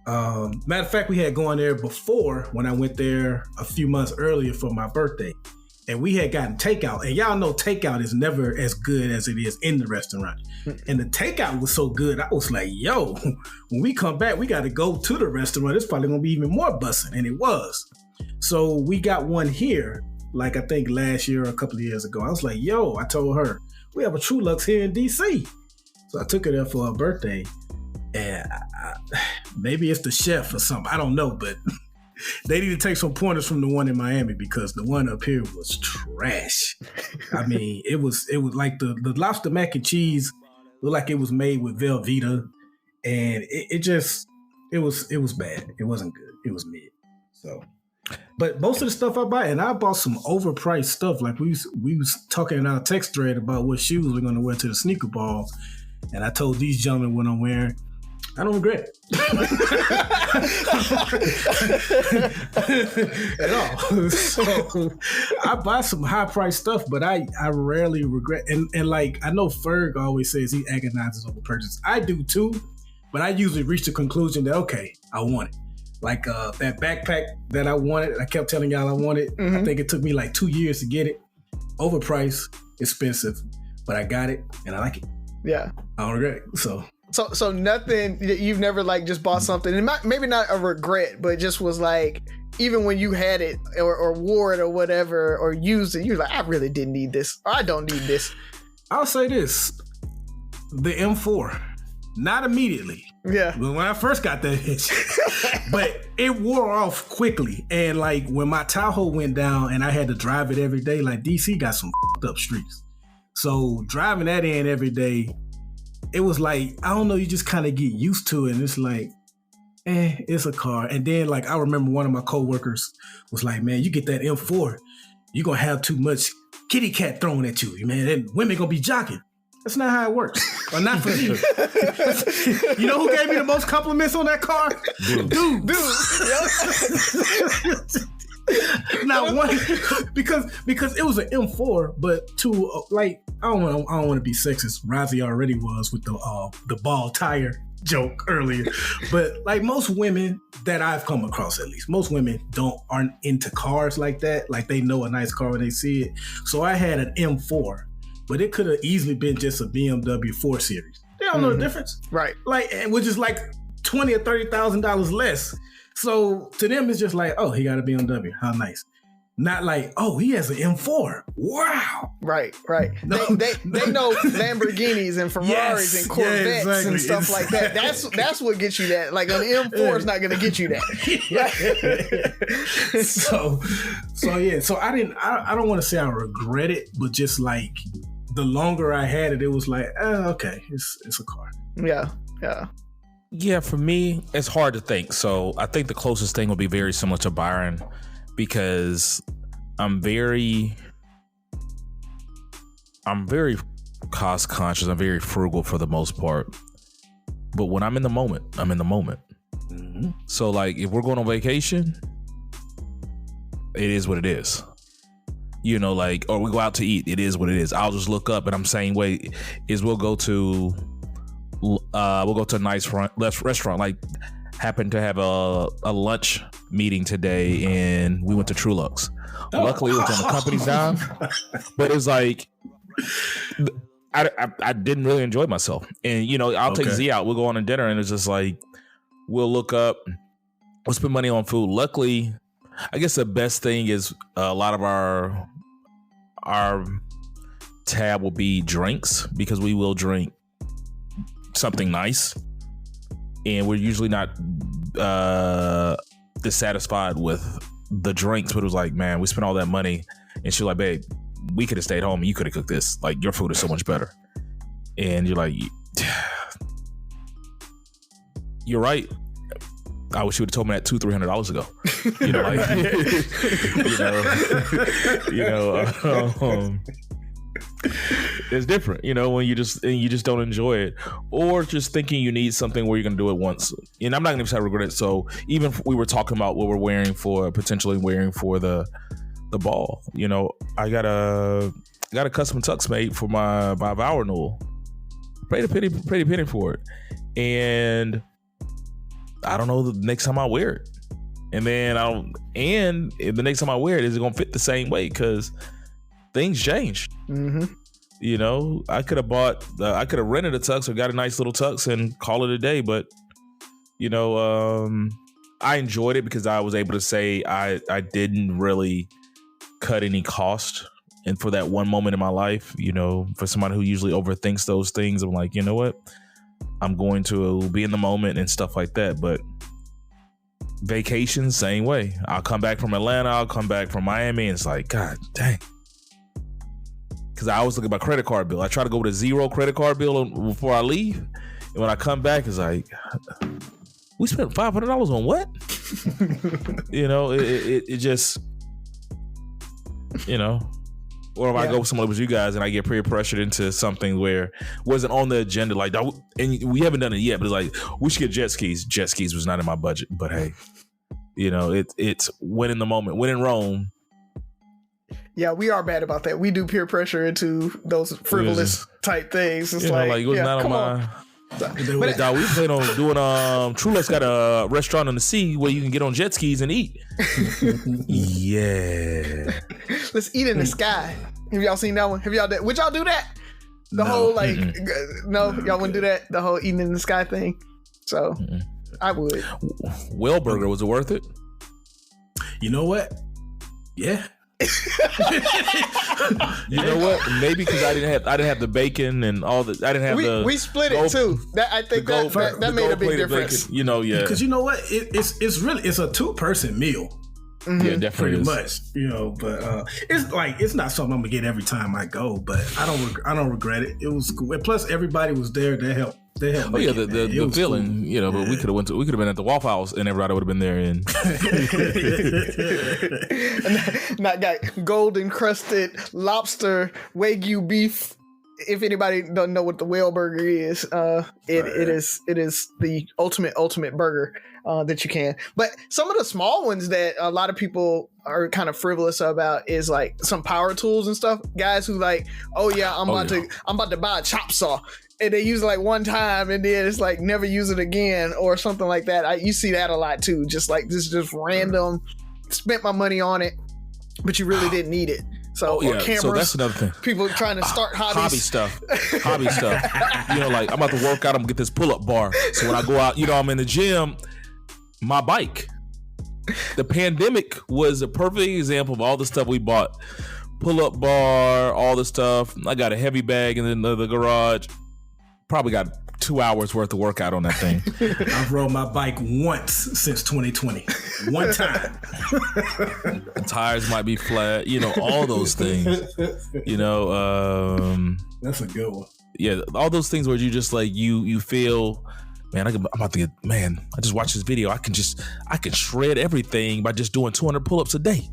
[SPEAKER 1] Matter of fact, we had gone there before when I went there a few months earlier for my birthday, and we had gotten takeout. And y'all know takeout is never as good as it is in the restaurant. And the takeout was so good, I was like, yo, when we come back, we got to go to the restaurant. It's probably gonna be even more bussin', and it was. So we got one here, like I think last year or a couple of years ago. I was like, yo, I told her, we have a Trulux here in DC. So I took her there for her birthday. And maybe it's the chef or something. I don't know, but they need to take some pointers from the one in Miami because the one up here was trash. I mean, it was like the lobster mac and cheese looked like it was made with Velveeta, and it was bad. It wasn't good. It was mid. So, but most of the stuff I buy, and I bought some overpriced stuff. Like we was talking in our text thread about what shoes we're going to wear to the sneaker ball, and I told these gentlemen what I'm wearing. I don't regret it at all. So I buy some high price stuff, but I rarely regret. And like, I know Ferg always says he agonizes over purchase. I do too, but I usually reach the conclusion that, okay, I want it. Like that backpack that I wanted, I kept telling y'all I wanted. Mm-hmm. I think it took me like 2 years to get it. Overpriced, expensive, but I got it and I like it.
[SPEAKER 3] Yeah.
[SPEAKER 1] I don't regret it.
[SPEAKER 3] So nothing, you've never like just bought something, and maybe not a regret, but just was like, even when you had it or wore it or whatever, or used it, you're like, I really didn't need this, or I don't need this.
[SPEAKER 1] I'll say this, the M4, not immediately.
[SPEAKER 3] Yeah.
[SPEAKER 1] When I first got that itch, but it wore off quickly. And like when my Tahoe went down and I had to drive it every day, like DC got some f***ed up streets. So driving that in every day, it was like, I don't know, you just kind of get used to it. And it's like, it's a car. And then like, I remember one of my coworkers was like, man, you get that M4, you're going to have too much kitty cat thrown at you, man. And women going to be jocking. That's not how it works. Or not for me. You know who gave me the most compliments on that car? Dude. Not one, because it was an M4, but two, like, I don't want to be sexist. Rozzy already was with the ball tire joke earlier, but like most women that I've come across, at least most women aren't into cars like that. Like they know a nice car when they see it. So I had an M4, but it could have easily been just a BMW 4 Series. They don't know the difference,
[SPEAKER 3] right?
[SPEAKER 1] Like, which is like $20,000 or $30,000 less. So to them, it's just like, oh, he got a BMW. How nice. Not like, oh, he has an M4. Wow.
[SPEAKER 3] Right. No, they know Lamborghinis and Ferraris and Corvettes and stuff like that. That's what gets you that. Like an M4 is not going to get you that.
[SPEAKER 1] So yeah. So I don't want to say I regret it, but just like the longer I had it was like, okay, it's a car.
[SPEAKER 3] Yeah.
[SPEAKER 2] Yeah, for me, it's hard to think. So I think the closest thing would be very similar to Byron, because I'm very cost conscious. I'm very frugal for the most part. But when I'm in the moment, I'm in the moment. Mm-hmm. So like if we're going on vacation, it is what it is. You know, like, or we go out to eat, it is what it is. I'll just look up, and I'm saying, wait, we'll go to a nice restaurant. Like, happened to have a lunch meeting today, and we went to Trulux. Luckily, it was on the company's dime, but it was like I didn't really enjoy myself. And you know, I'll take Z out. We'll go on a dinner, and it's just like we'll look up, we'll spend money on food. Luckily, I guess the best thing is a lot of our tab will be drinks, because we will drink something nice, and we're usually not dissatisfied with the drinks. But it was like, man, we spent all that money, and she's like, babe, we could have stayed home and you could have cooked this. Like, your food is so much better. And you're like, you're right. I wish you would have told me that $200-$300 ago. You know, like, it's different, you know, when you just don't enjoy it, or just thinking you need something where you're gonna do it once. And I'm not gonna say I regret it. So even if we were talking about what we're potentially wearing for the ball, you know, I got a custom tux made for my vow renewal. Paid a pretty penny for it, and I don't know the next time I wear it. And then the next time I wear it, is it gonna fit the same way? Because things change. Mm-hmm. You know, I could have rented a tux or got a nice little tux and call it a day. But, you know, I enjoyed it because I was able to say I didn't really cut any cost. And for that one moment in my life, you know, for somebody who usually overthinks those things, I'm like, you know what? I'm going to be in the moment and stuff like that. But vacation, same way. I'll come back from Atlanta, I'll come back from Miami, and it's like, God dang. Because I always look at my credit card bill. I try to go with a zero credit card bill before I leave. And when I come back, it's like, we spent $500 on what? You know, it just, you know. Or if I go somewhere with you guys and I get peer pressured into something where it wasn't on the agenda, like, and we haven't done it yet, but it's like, we should get jet skis. Jet skis was not in my budget, but hey, you know, it's when in the moment, when in Rome.
[SPEAKER 3] Yeah, we are bad about that. We do peer pressure into those frivolous type things. It's like
[SPEAKER 2] it was not on my. We plan on doing. Trulux got a restaurant on the sea where you can get on jet skis and eat. Yeah.
[SPEAKER 3] Let's eat in the sky. Have y'all seen that one? Would y'all do that? The whole like, no, y'all wouldn't do that. The whole eating in the sky thing. So I would.
[SPEAKER 2] Whaleburger, was it worth it?
[SPEAKER 1] You know what? Yeah.
[SPEAKER 2] You know what? Maybe because I didn't have the bacon and all the. I didn't have
[SPEAKER 3] we split it too. I think that made a big difference.
[SPEAKER 2] Bacon, you know, yeah.
[SPEAKER 1] Because you know what? It's a 2-person meal.
[SPEAKER 2] Mm-hmm. Yeah, definitely.
[SPEAKER 1] Pretty much, you know. But it's not something I'm gonna get every time I go. But I don't regret it. It was cool. And plus, everybody was there to help. They helped.
[SPEAKER 2] Oh yeah, the feeling, cool. You know. But we could have been at the Waffle House, and everybody would have been there. And
[SPEAKER 3] not got gold encrusted lobster Wagyu beef if anybody doesn't know what the whale burger is, it is the ultimate burger that you can. But some of the small ones that a lot of people are kind of frivolous about is like some power tools and stuff. Guys who like, oh yeah, I'm about to buy a chop saw. And they use it like one time and then it's like never use it again or something like that. You see that a lot too. Just like this, just random. Spent my money on it, but you really didn't need it. So, or cameras.
[SPEAKER 2] So that's another thing.
[SPEAKER 3] People trying to start hobby stuff.
[SPEAKER 2] You know, like I'm about to work out. I'm gonna get this pull-up bar. So when I go out, you know, I'm in the gym. My bike. The pandemic was a perfect example of all the stuff we bought. Pull-up bar, all the stuff. I got a heavy bag in the garage. Probably got 2 hours worth of workout on that thing.
[SPEAKER 1] I've rode my bike once since 2020. One time.
[SPEAKER 2] The tires might be flat. You know, all those things. You know,
[SPEAKER 1] that's a good one.
[SPEAKER 2] Yeah, all those things where you just like you feel, man, I'm about to get, man, I just watched this video. I can shred everything by just doing 200 pull-ups a day.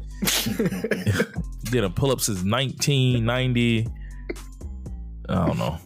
[SPEAKER 2] Did a pull-up since 1990. I don't know.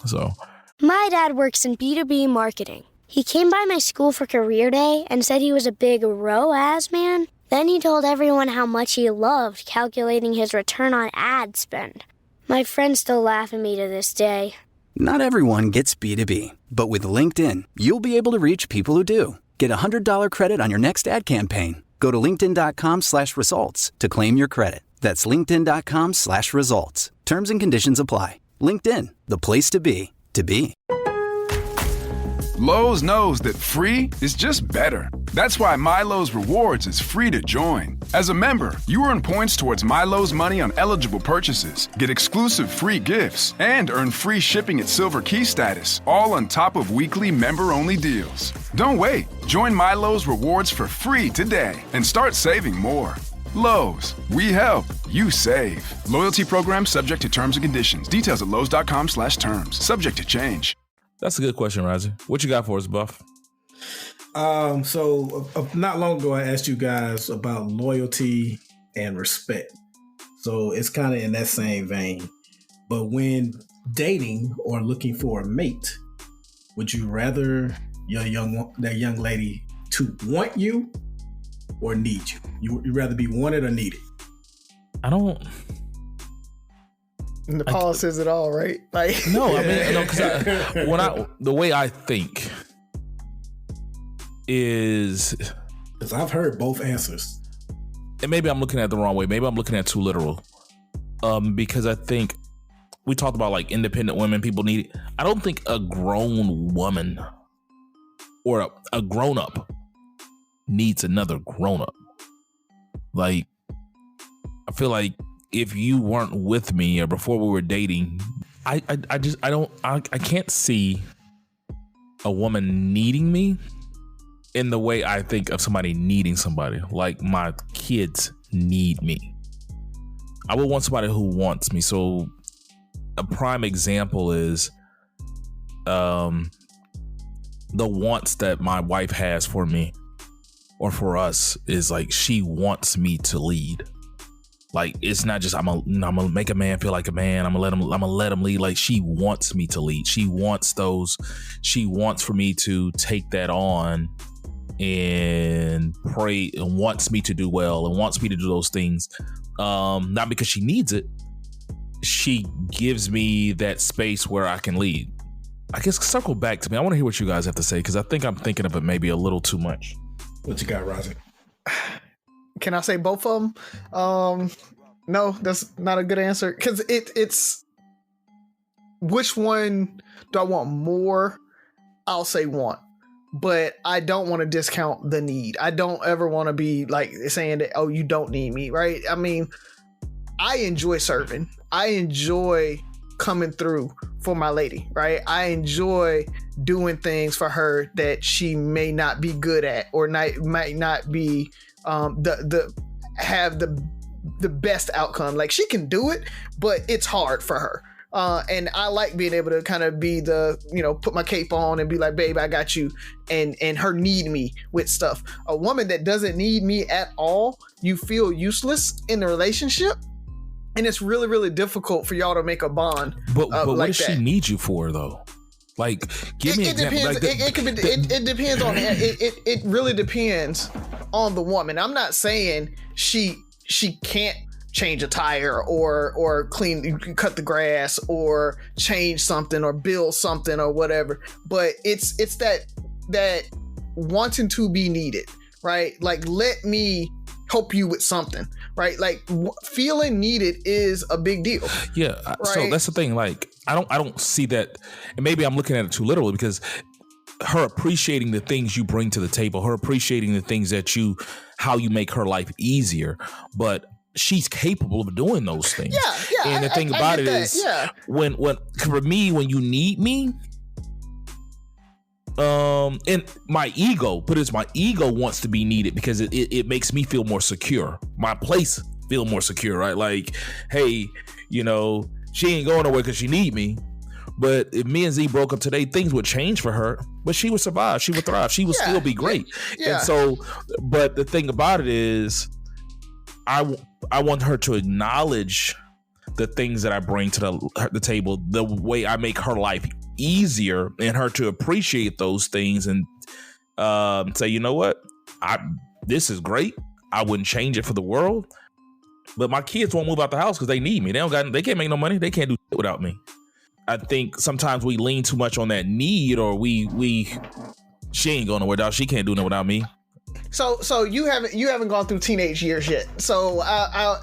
[SPEAKER 2] So
[SPEAKER 8] my dad works in B2B marketing. He came by my school for career day and said he was a big ROAS man. Then he told everyone how much he loved calculating his return on ad spend. My friends still laugh at me to this day.
[SPEAKER 9] Not everyone gets B2B, but with LinkedIn, you'll be able to reach people who do. Get a $100 credit on your next ad campaign. Go to linkedin.com/results to claim your credit. That's linkedin.com/results. Terms and conditions apply. LinkedIn, the place to be, to be.
[SPEAKER 10] Lowe's knows that free is just better. That's why MyLowe's Rewards is free to join. As a member, you earn points towards MyLowe's money on eligible purchases, get exclusive free gifts, and earn free shipping at Silver Key status, all on top of weekly member-only deals. Don't wait. Join MyLowe's Rewards for free today and start saving more. Lowe's, we help, you save. Loyalty program subject to terms and conditions. Details at lowes.com/terms. Subject to change.
[SPEAKER 2] That's a good question, Razi. What you got for us, Buff?
[SPEAKER 1] So not long ago, I asked you guys about loyalty and respect. So it's kind of in that same vein. But when dating or looking for a mate, would you rather that young lady to want you or need you? You rather be wanted or needed?
[SPEAKER 2] I don't.
[SPEAKER 3] And the Paul says it all, right? Like
[SPEAKER 2] no, I mean, no, because the way I think is,
[SPEAKER 1] because I've heard both answers,
[SPEAKER 2] and maybe I'm looking at it the wrong way. Maybe I'm looking at it too literal. Because I think we talked about like independent women, people need it. I don't think a grown woman or a grown up needs another grown up. Like, I feel like if you weren't with me or before we were dating, I can't see a woman needing me in the way I think of somebody needing somebody. Like my kids need me. I would want somebody who wants me. So a prime example is the wants that my wife has for me or for us is like she wants me to lead. Like it's not just I'm gonna make a man feel like a man. I'm gonna let him lead. Like she wants me to lead. She wants for me to take that on and pray and wants me to do well and wants me to do those things. Not because she needs it. She gives me that space where I can lead. I guess circle back to me. I want to hear what you guys have to say because I think I'm thinking of it maybe a little too much.
[SPEAKER 1] What you got, Razi?
[SPEAKER 3] Can I say both of them? No, that's not a good answer because it's which one do I want more? I'll say want, but I don't want to discount the need. I don't ever want to be like saying that, oh, you don't need me, right? I mean, I enjoy serving. I enjoy coming through for my lady, right? I enjoy doing things for her that she may not be good at or might not be have the best outcome. Like she can do it, but it's hard for her. And I like being able to kind of be the, put my cape on and be like, babe, I got you. And her need me with stuff. A woman that doesn't need me at all, you feel useless in the relationship. And it's really, really difficult for y'all to make a bond.
[SPEAKER 2] But what
[SPEAKER 3] like
[SPEAKER 2] does she need you for, though? Like, give me an example.
[SPEAKER 3] It depends on it really depends on the woman. I'm not saying she can't change a tire or cut the grass or change something or build something or whatever. But it's that wanting to be needed, right? Like, let me help you with something, right? Like, feeling needed is a big deal.
[SPEAKER 2] Yeah. Right? So that's the thing. Like, I don't see that, and maybe I'm looking at it too literally, because her appreciating the things you bring to the table, her appreciating the things that how you make her life easier, but she's capable of doing those things.
[SPEAKER 3] Yeah.
[SPEAKER 2] And the thing about it is, when for me, when you need me, and my ego wants to be needed because it makes me feel more secure. My place feel more secure, right? Like, hey, she ain't going nowhere because she need me. But if me and Z broke up today, things would change for her, but she would survive. She would thrive. She would still be great. Yeah. And so, but the thing about it is, I want her to acknowledge the things that I bring to the table, the way I make her life easier, and her to appreciate those things and say, you know what, this is great. I wouldn't change it for the world. But my kids won't move out the house because they need me. They can't make no money. They can't do shit without me. I think sometimes we lean too much on that need, or she ain't going nowhere, dog. She can't do nothing without me.
[SPEAKER 3] So you haven't gone through teenage years yet. So I'll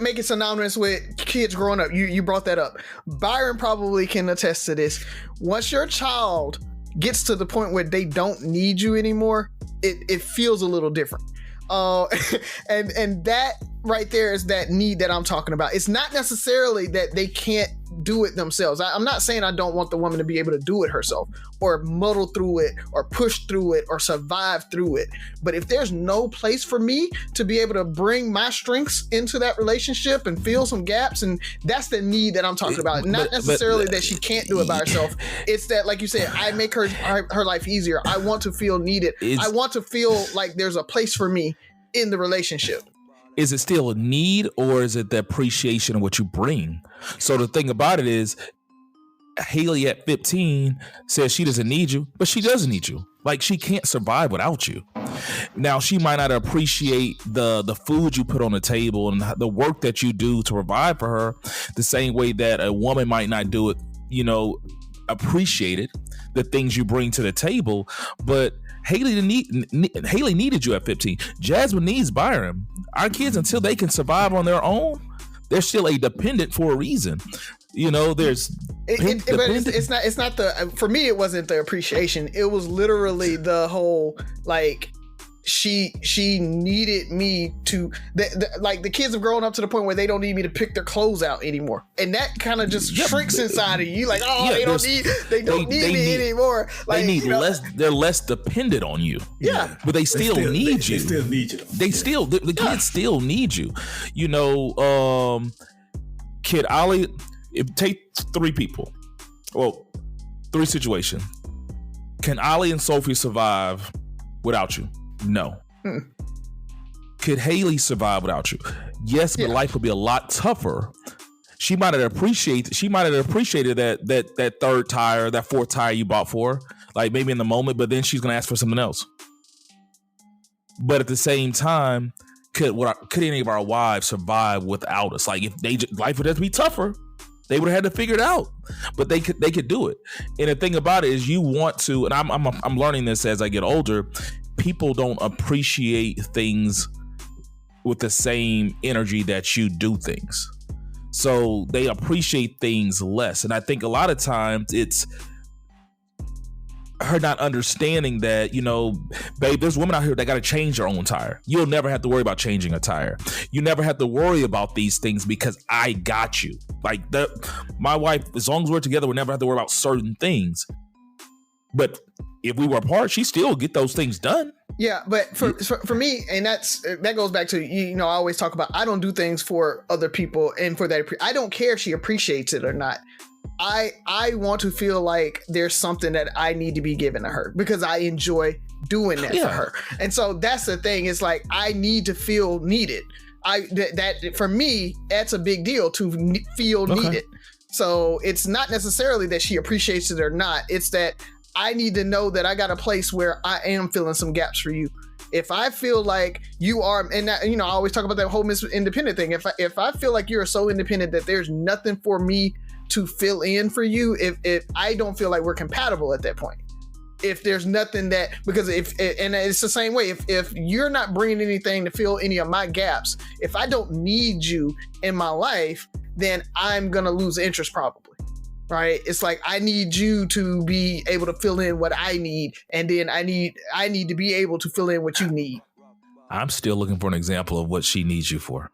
[SPEAKER 3] make it synonymous with kids growing up. You brought that up. Byron probably can attest to this. Once your child gets to the point where they don't need you anymore, it feels a little different. And that right there is that need that I'm talking about. It's not necessarily that they can't do it themselves. I'm not saying I don't want the woman to be able to do it herself or muddle through it or push through it or survive through it. But if there's no place for me to be able to bring my strengths into that relationship and fill some gaps, and that's the need that I'm talking about. Not necessarily that she can't do it by herself. It's that, like you said, I make her life easier. I want to feel needed. I want to feel like there's a place for me in the relationship.
[SPEAKER 2] Is it still a need, or is it the appreciation of what you bring? So the thing about it is, Haley at 15 says she doesn't need you, but she does need you. Like, she can't survive without you. Now, she might not appreciate the food you put on the table and the work that you do to provide for her the same way that a woman might not do it, appreciate it, the things you bring to the table. But Haley needed you at 15. Jasmine needs Byron. Our kids, until they can survive on their own, they're still a dependent for a reason. There's
[SPEAKER 3] it's not the, for me, it wasn't the appreciation. It was literally the whole, like, she needed me to, like, the kids have grown up to the point where they don't need me to pick their clothes out anymore, and that kind of just shrinks inside of you. Like, they don't need me anymore. Like,
[SPEAKER 2] they need less. They're less dependent on you.
[SPEAKER 3] Yeah,
[SPEAKER 2] but they still need you.
[SPEAKER 1] They still need you.
[SPEAKER 2] The kids still need you. Kid Ollie, take three people. Well, three situations. Can Ollie and Sophie survive without you? No. Could Haley survive without you? Yes, but life would be a lot tougher. She might have appreciated that third tire, that fourth tire you bought for her, like maybe in the moment, but then she's gonna ask for something else. But at the same time, could any of our wives survive without us? Like, if life would have to be tougher, they would have had to figure it out, but they could do it. And the thing about it is, you want to, and I'm learning this as I get older. People don't appreciate things with the same energy that you do things. So they appreciate things less. And I think a lot of times it's her not understanding that, babe, there's women out here that got to change their own tire. You'll never have to worry about changing a tire. You never have to worry about these things because I got you. Like, my wife, as long as we're together, we'll never have to worry about certain things. But if we were apart, she still get those things done.
[SPEAKER 3] Yeah, but for me, and that goes back to, I always talk about, I don't do things for other people, and for that, I don't care if she appreciates it or not. I want to feel like there's something that I need to be given to her because I enjoy doing that for her. And so that's the thing. It's like, I need to feel needed. that for me, that's a big deal to feel needed. So it's not necessarily that she appreciates it or not. It's that I need to know that I got a place where I am filling some gaps for you. If I feel like you are, and that, I always talk about that whole Miss Independent thing. If I feel like you're so independent that there's nothing for me to fill in for you, if I don't feel like we're compatible at that point. If there's nothing that, because and it's the same way, if you're not bringing anything to fill any of my gaps, if I don't need you in my life, then I'm going to lose interest probably, right? It's like, I need you to be able to fill in what I need. And then I need to be able to fill in what you need.
[SPEAKER 2] I'm still looking for an example of what she needs you for.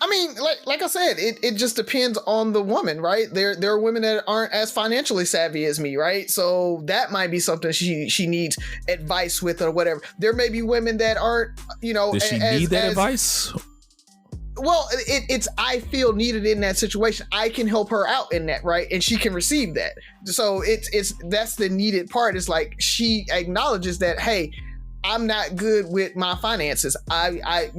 [SPEAKER 3] I mean, like I said, it just depends on the woman, right? There are women that aren't as financially savvy as me, right? So that might be something she needs advice with or whatever. There may be women that aren't,
[SPEAKER 2] Does she need that advice?
[SPEAKER 3] Well, it's I feel needed in that situation. I can help her out in that, right? And she can receive that. So that's the needed part. Is like she acknowledges that, hey, I'm not good with my finances. I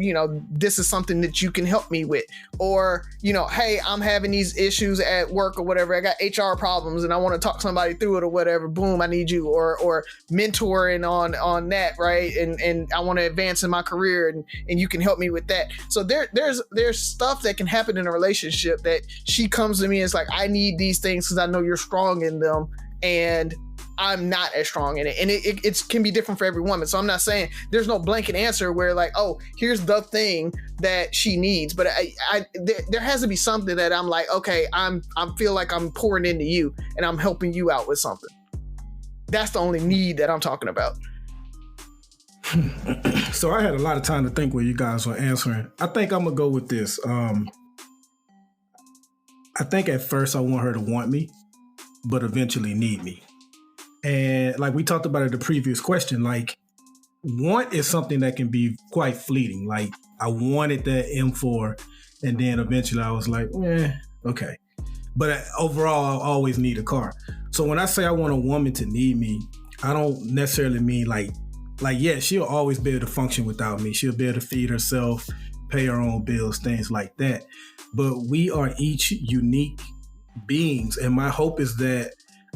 [SPEAKER 3] this is something that you can help me with. Or, hey, I'm having these issues at work or whatever. I got HR problems and I want to talk somebody through it or whatever. Boom, I need you. Or mentoring on that, right? And I want to advance in my career and you can help me with that. So there's stuff that can happen in a relationship that she comes to me and it's like, I need these things because I know you're strong in them. And I'm not as strong in it. And it can be different for every woman. So I'm not saying there's no blanket answer where like, oh, here's the thing that she needs. But there has to be something that I'm like, okay, I feel like I'm pouring into you and I'm helping you out with something. That's the only need that I'm talking about.
[SPEAKER 1] So I had a lot of time to think when you guys were answering. I think I'm going to go with this. I think at first I want her to want me, but eventually need me. And like we talked about in the previous question, like want is something that can be quite fleeting. Like I wanted that M4 and then eventually I was like, okay. But overall, I always need a car. So when I say I want a woman to need me, I don't necessarily mean like yeah, she'll always be able to function without me. She'll be able to feed herself, pay her own bills, things like that. But we are each unique beings. And my hope is that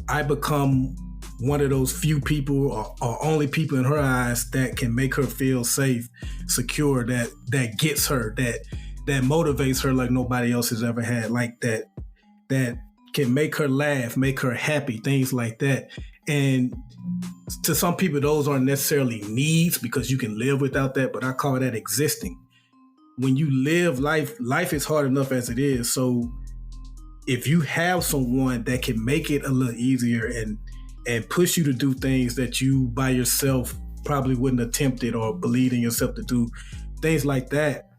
[SPEAKER 1] I become one of those few people or only people in her eyes that can make her feel safe, secure, that gets her, that motivates her like nobody else has ever had, like that can make her laugh, make her happy, things like that. And to some people, those aren't necessarily needs because you can live without that, but I call that existing. When you live life is hard enough as it is. So if you have someone that can make it a little easier and push you to do things that you by yourself probably wouldn't attempt it or believe in yourself to do, things like that,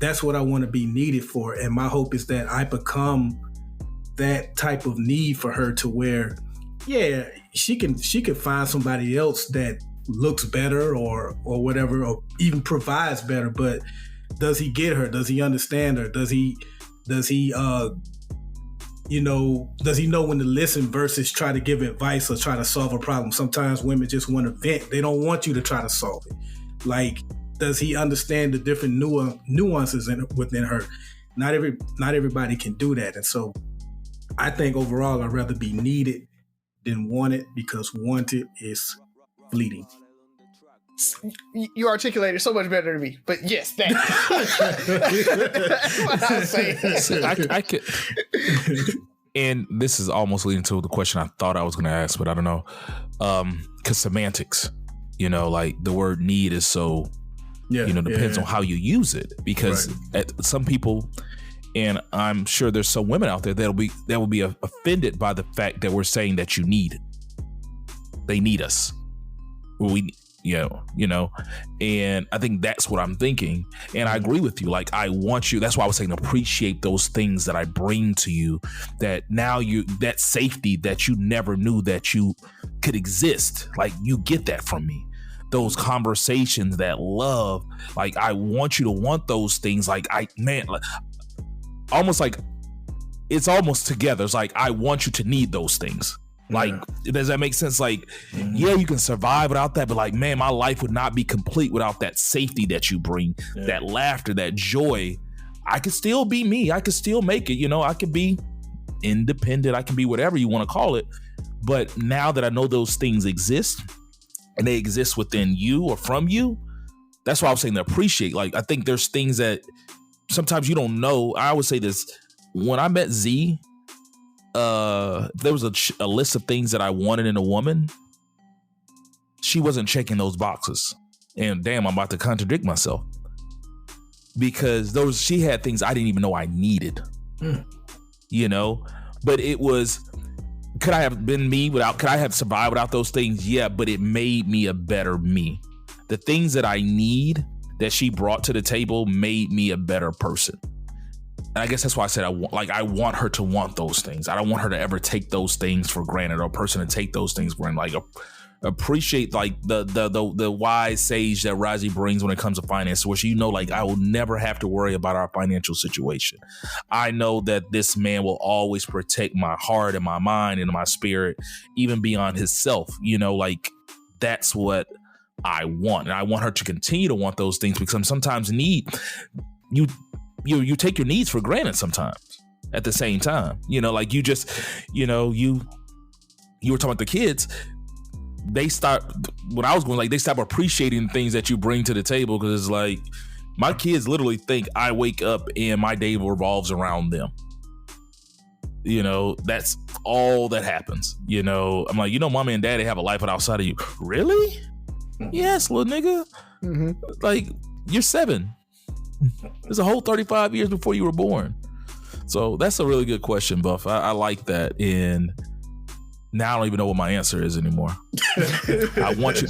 [SPEAKER 1] that's what I want to be needed for. And my hope is that I become that type of need for her to where, yeah, she can find somebody else that looks better or whatever, or even provides better, but does he get her? Does he understand her? Does he know when to listen versus try to give advice or try to solve a problem? Sometimes women just want to vent. They don't want you to try to solve it. Like, does he understand the different nuances within her? Not everybody can do that. And so I think overall, I'd rather be needed than wanted because wanted is fleeting.
[SPEAKER 3] You articulated so much better than me, but yes, that's what I was saying.
[SPEAKER 2] I could, and this is almost leading to the question I thought I was going to ask, but I don't know. Because semantics, like the word need is so, depends on how you use it. Because some people, and I'm sure there's some women out there that will be offended by the fact that we're saying that you need it. They need us. And I think that's what I'm thinking. And I agree with you. Like, I want you. That's why I was saying appreciate those things that I bring to you, that now that safety that you never knew that you could exist. Like, you get that from me. Those conversations, that love, like, I want you to want those things. Like, almost like it's almost together. It's like, I want you to need those things. Like, does that make sense? Like, yeah, you can survive without that, but like, man, my life would not be complete without that safety that you bring, that laughter, that joy. I could still be me. I could still make it. You know, I could be independent. I can be whatever you want to call it. But now that I know those things exist and they exist within you or from you, that's why I was saying to appreciate. Like, I think there's things that sometimes you don't know. I always say this. When I met Z, there was a list of things that I wanted in a woman. She wasn't checking those boxes. And damn, I'm about to contradict myself. Because she had things I didn't even know I needed. You know? But it was, could I have been me without, could I have survived without those things? Yeah, but it made me a better me. The things that I need that she brought to the table made me a better person. And I guess that's why I said I want her to want those things. I don't want her to ever take those things for granted, or a person to take those things for granted. Like, appreciate like the wise sage that Razi brings when it comes to finance, where you know, like, I will never have to worry about our financial situation. I know that this man will always protect my heart and my mind and my spirit, even beyond himself. You know, like, that's what I want. And I want her to continue to want those things, because sometimes you take your needs for granted sometimes at the same time. You know, like, you just, you know, you were talking about the kids. They start, when I was going, like, they stop appreciating things that you bring to the table, because it's like, my kids literally think I wake up and my day revolves around them. You know, that's all that happens. You know, I'm like, you know, mommy and daddy have a life outside of you. Really? Yes, little nigga. Like, you're 7. There's a whole 35 years before you were born. So that's a really good question, Buff. I like that. And now I don't even know what my answer is anymore. I want you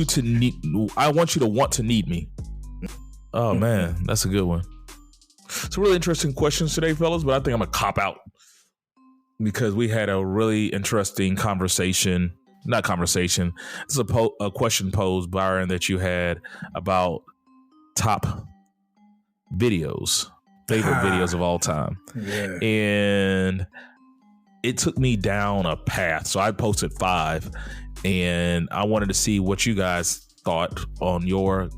[SPEAKER 2] to want to need me. Oh man, that's a good one. It's a really interesting questions today, fellas, but I think I'm gonna cop out, because we had a really interesting conversation. Not conversation. This is a question posed, Byron, that you had about top videos, favorite videos of all time. Yeah. And it took me down a path. So I posted 5, and I wanted to see what you guys thought on your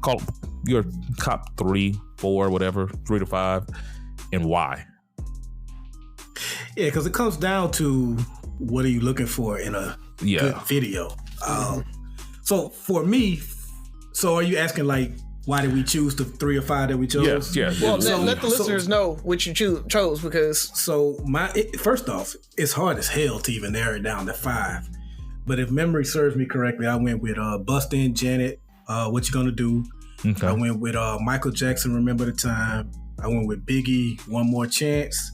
[SPEAKER 2] top 3, 4, whatever, 3 to 5, and why.
[SPEAKER 1] Yeah, because it comes down to, what are you looking for in a good video? So for me, are you asking, like, why did we choose the 3 or 5 that we chose?
[SPEAKER 2] Yeah.
[SPEAKER 3] Well, let the listeners know what you chose, because...
[SPEAKER 1] So first off, it's hard as hell to even narrow it down to 5. But if memory serves me correctly, I went with Busta and Janet, What You Gonna Do. Okay. I went with Michael Jackson, Remember the Time. I went with Biggie, One More Chance.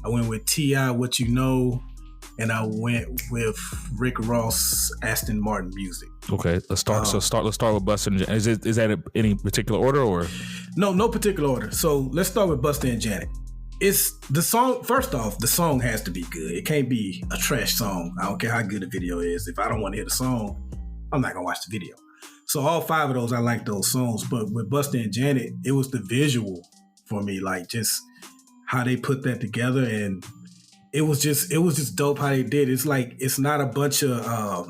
[SPEAKER 1] I went with T.I., What You Know. And I went with Rick Ross, Aston Martin Music. Okay, let's start. Let's start with Busta and Janet. Is that in any particular order, or? No particular order. So let's start with Busta and Janet. It's the song. First off, the song has to be good. It can't be a trash song. I don't care how good the video is. If I don't want to hear the song, I'm not gonna watch the video. So all 5 of those, I like those songs. But with Busta and Janet, it was the visual for me, like, just how they put that together, and it was just dope how they did. It's like, it's not a bunch of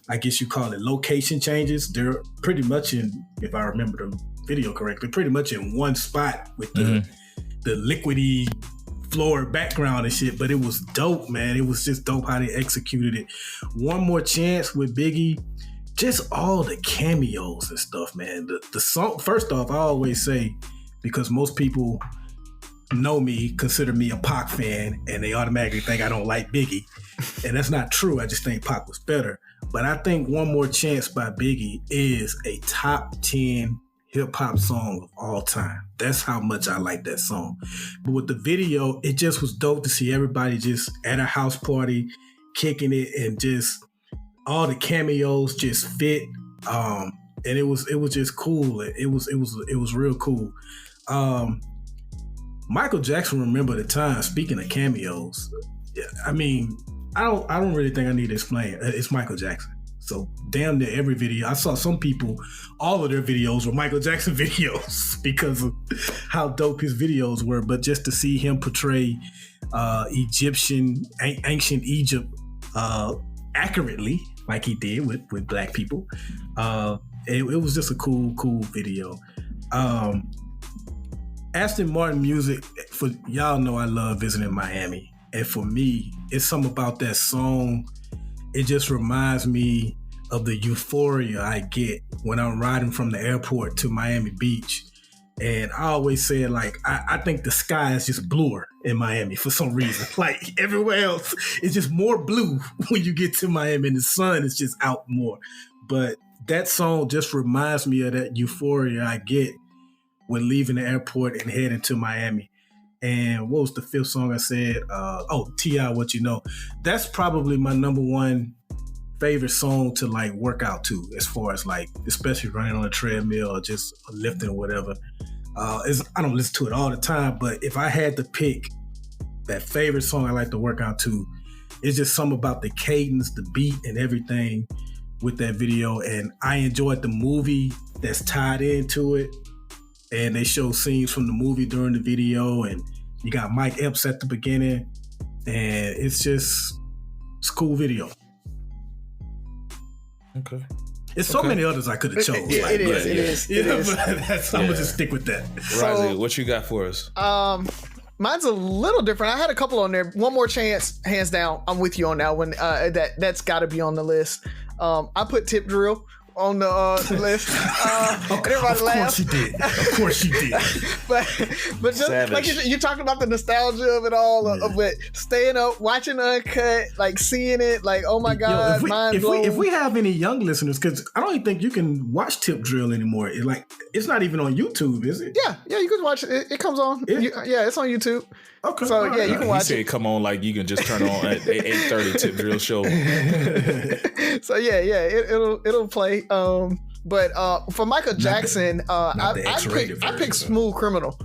[SPEAKER 1] I guess you call it location changes. They're pretty much in, if I remember the video correctly, pretty much in one spot with the liquidy floor background and shit. But it was dope, man. It was just dope how they executed it. One More Chance with Biggie, just all the cameos and stuff, man. The song, first off, I always say, because most people know me, consider me a Pac fan, and they automatically think I don't like Biggie. And that's not true. I just think Pac was better. But I think One More Chance by Biggie is a top 10 hip-hop song of all time. That's how much I like that song. But with the video, it just was dope to see everybody just at a house party kicking it, and just all the cameos just fit. And it was just cool. It was real cool. Michael Jackson, Remember the Time. Speaking of cameos, I mean, I don't really think I need to explain. It's Michael Jackson. So damn near every video. I saw some people, all of their videos were Michael Jackson videos because of how dope his videos were. But just to see him portray ancient Egypt accurately, like he did with black people, it was just a cool video. Aston Martin music, for y'all know I love visiting Miami. And for me, it's something about that song. It just reminds me of the euphoria I get when I'm riding from the airport to Miami Beach. And I always say, like, I think the sky is just bluer in Miami for some reason. Like, everywhere else, it's just more blue when you get to Miami, and the sun is just out more. But that song just reminds me of that euphoria I get when leaving the airport and heading to Miami. And what was the fifth song I said? T.I., What You Know. That's probably my number one favorite song to like work out to, as far as like, especially running on a treadmill or just lifting or whatever. I don't listen to it all the time, but if I had to pick that favorite song I like to work out to, it's just something about the cadence, the beat, and everything with that video. And I enjoyed the movie that's tied into it. And they show scenes from the movie during the video, and you got Mike Epps at the beginning, and it's a cool video.
[SPEAKER 2] Okay.
[SPEAKER 1] It's so many others I could have chose.
[SPEAKER 3] It is.
[SPEAKER 1] I'm gonna just stick with that.
[SPEAKER 2] Razzie, what you got for us?
[SPEAKER 3] Mine's a little different. I had a couple on there. One More Chance, hands down. I'm with you on that one. That's got to be on the list. I put Tip Drill on the list. Everybody laughed.
[SPEAKER 1] Of course you did.
[SPEAKER 3] but just Savage. Like you talking about the nostalgia of it all, of it, staying up, watching Uncut, like seeing it, like, oh my God, mind blown.
[SPEAKER 1] If we have any young listeners, because I don't even think you can watch Tip Drill anymore. It's not even on YouTube, is it?
[SPEAKER 3] Yeah, you can watch it. It comes on. Yeah, it's on YouTube.
[SPEAKER 1] Okay.
[SPEAKER 3] So yeah, you can watch
[SPEAKER 2] it. He said, "Come on, like you can just turn on at 8:30 Tip Drill show."
[SPEAKER 3] So it'll play. But for Michael Jackson, I picked Smooth Criminal.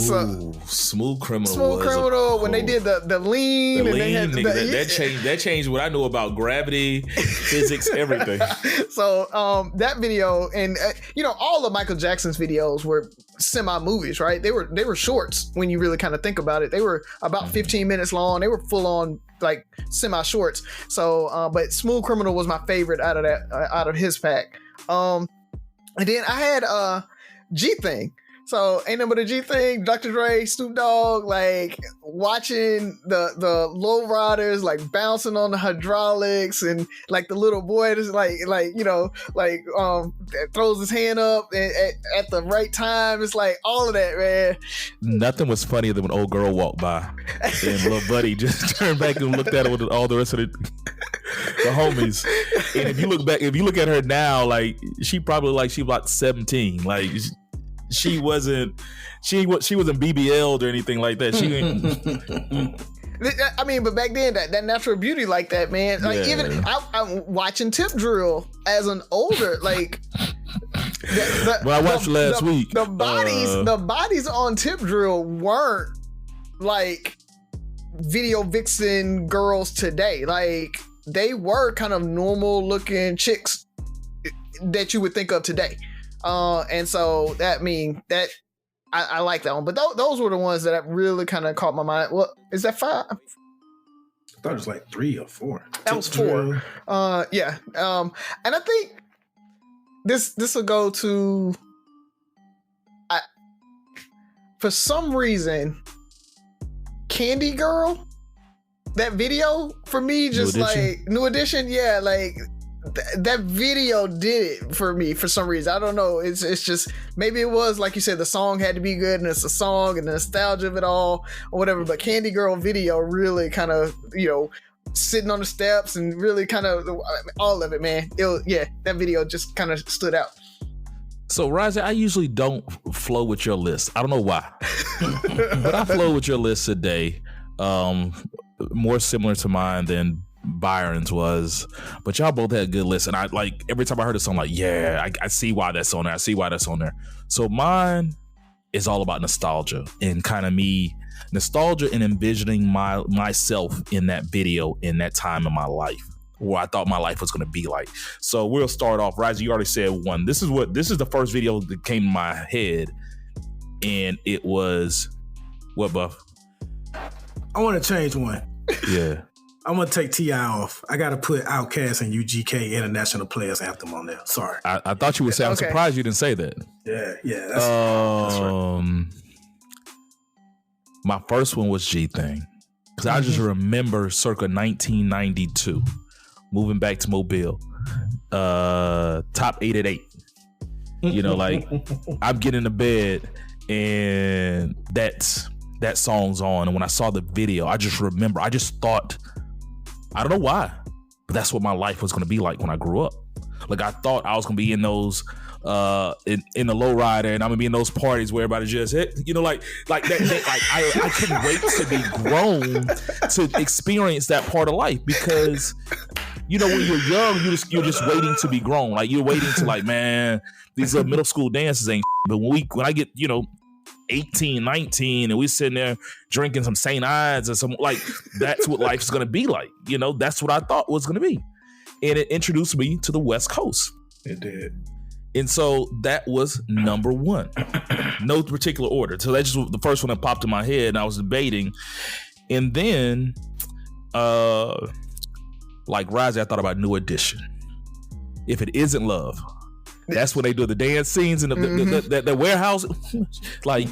[SPEAKER 2] Ooh, Smooth Criminal.
[SPEAKER 3] Smooth Criminal. When they did the lean, and they had
[SPEAKER 2] that changed what I knew about gravity, physics, everything.
[SPEAKER 3] So that video, and all of Michael Jackson's videos were semi movies, right? They were shorts when you really kind of think about it. They were about 15 minutes long. They were full on like semi shorts. So, but Smooth Criminal was my favorite out of his pack. And then I had G Thing. So ain't nothing but a G Thing, Dr. Dre, Snoop Dogg, like watching the lowriders like bouncing on the hydraulics, and like the little boy just throws his hand up at the right time. It's like all of that, man.
[SPEAKER 2] Nothing was funnier than when old girl walked by and little buddy just turned back and looked at her with all the rest of the homies. And if you look at her now, like she probably she about 17, like. She wasn't BBL'd or anything like that.
[SPEAKER 3] I mean, but back then, that natural beauty like that, man. Like even I'm watching Tip Drill as an older, like.
[SPEAKER 2] When I watched last week,
[SPEAKER 3] the bodies on Tip Drill weren't like video vixen girls today. Like they were kind of normal looking chicks that you would think of today. And so I like that one, but those were the ones that really kind of caught my mind. Well, is that 5?
[SPEAKER 1] I thought it was like 3 or 4.
[SPEAKER 3] That was 4. Yeah. And I think this will go to. For some reason, Candy Girl. That video for me, just New Edition. Yeah, like. That video did it for me for some reason. I don't know. It's just, maybe it was like you said, the song had to be good, and it's a song and the nostalgia of it all or whatever. But Candy Girl video really kind of, sitting on the steps and really kind of all of it, man. That video just kind of stood out.
[SPEAKER 2] So, Razzie, I usually don't flow with your list. I don't know why, but I flow with your list today. More similar to mine than Byron's was, but y'all both had good lists, and I like every time I heard a song, like, I see why that's on there. I see why that's on there. So mine is all about nostalgia and kind of nostalgia and envisioning myself in that video in that time in my life. what I thought my life was going to be like. So we'll start off. Rise, you already said one. This is the first video that came to my head, and it was what, Buff?
[SPEAKER 1] I want to change one.
[SPEAKER 2] Yeah.
[SPEAKER 1] I'm going to take T.I. off. I got to put Outkast and UGK International Players Anthem on there. Sorry.
[SPEAKER 2] I thought you would say, I'm surprised you didn't say that.
[SPEAKER 1] Yeah. That's right.
[SPEAKER 2] My first one was G-Thing. Because I just remember circa 1992, moving back to Mobile, top 8 at 8. You know, like, I'm getting to bed and that song's on. And when I saw the video, I just thought, I don't know why, but that's what my life was going to be like when I grew up. Like, I thought I was going to be in those, in the lowrider, and I'm going to be in those parties where everybody just hit, you know, like that. Like, I couldn't wait to be grown to experience that part of life, because, you know, when you're young, you're just waiting to be grown. Like, you're waiting to, like, man, these middle school dances ain't. But when I get, you know, 18, 19, and we sitting there drinking some St. Ides or some, like, that's what life's going to be like. You know, that's what I thought was going to be. And it introduced me to the West Coast.
[SPEAKER 1] It did.
[SPEAKER 2] And so that was number one. No particular order. So that's just the first one that popped in my head, and I was debating. And then, like Rise, I thought about New Edition. If It Isn't Love. That's when they do the dance scenes in the warehouse. Like,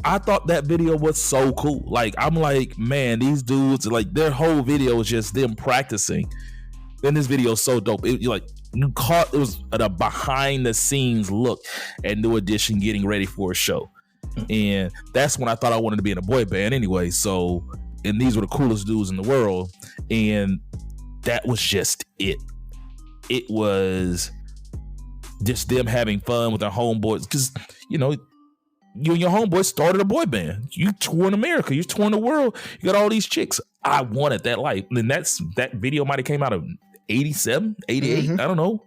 [SPEAKER 2] I thought that video was so cool. Like, I'm like, man, these dudes, like, their whole video is just them practicing. Then this video is so dope. It was a behind the scenes look at New Edition getting ready for a show. And that's when I thought I wanted to be in a boy band anyway. So, and these were the coolest dudes in the world. And that was just it. It was just them having fun with their homeboys, because, you know, you and your homeboys started a boy band. You touring America, you touring the world, you got all these chicks. I wanted that life. And that video might have came out of 87, 88, I don't know.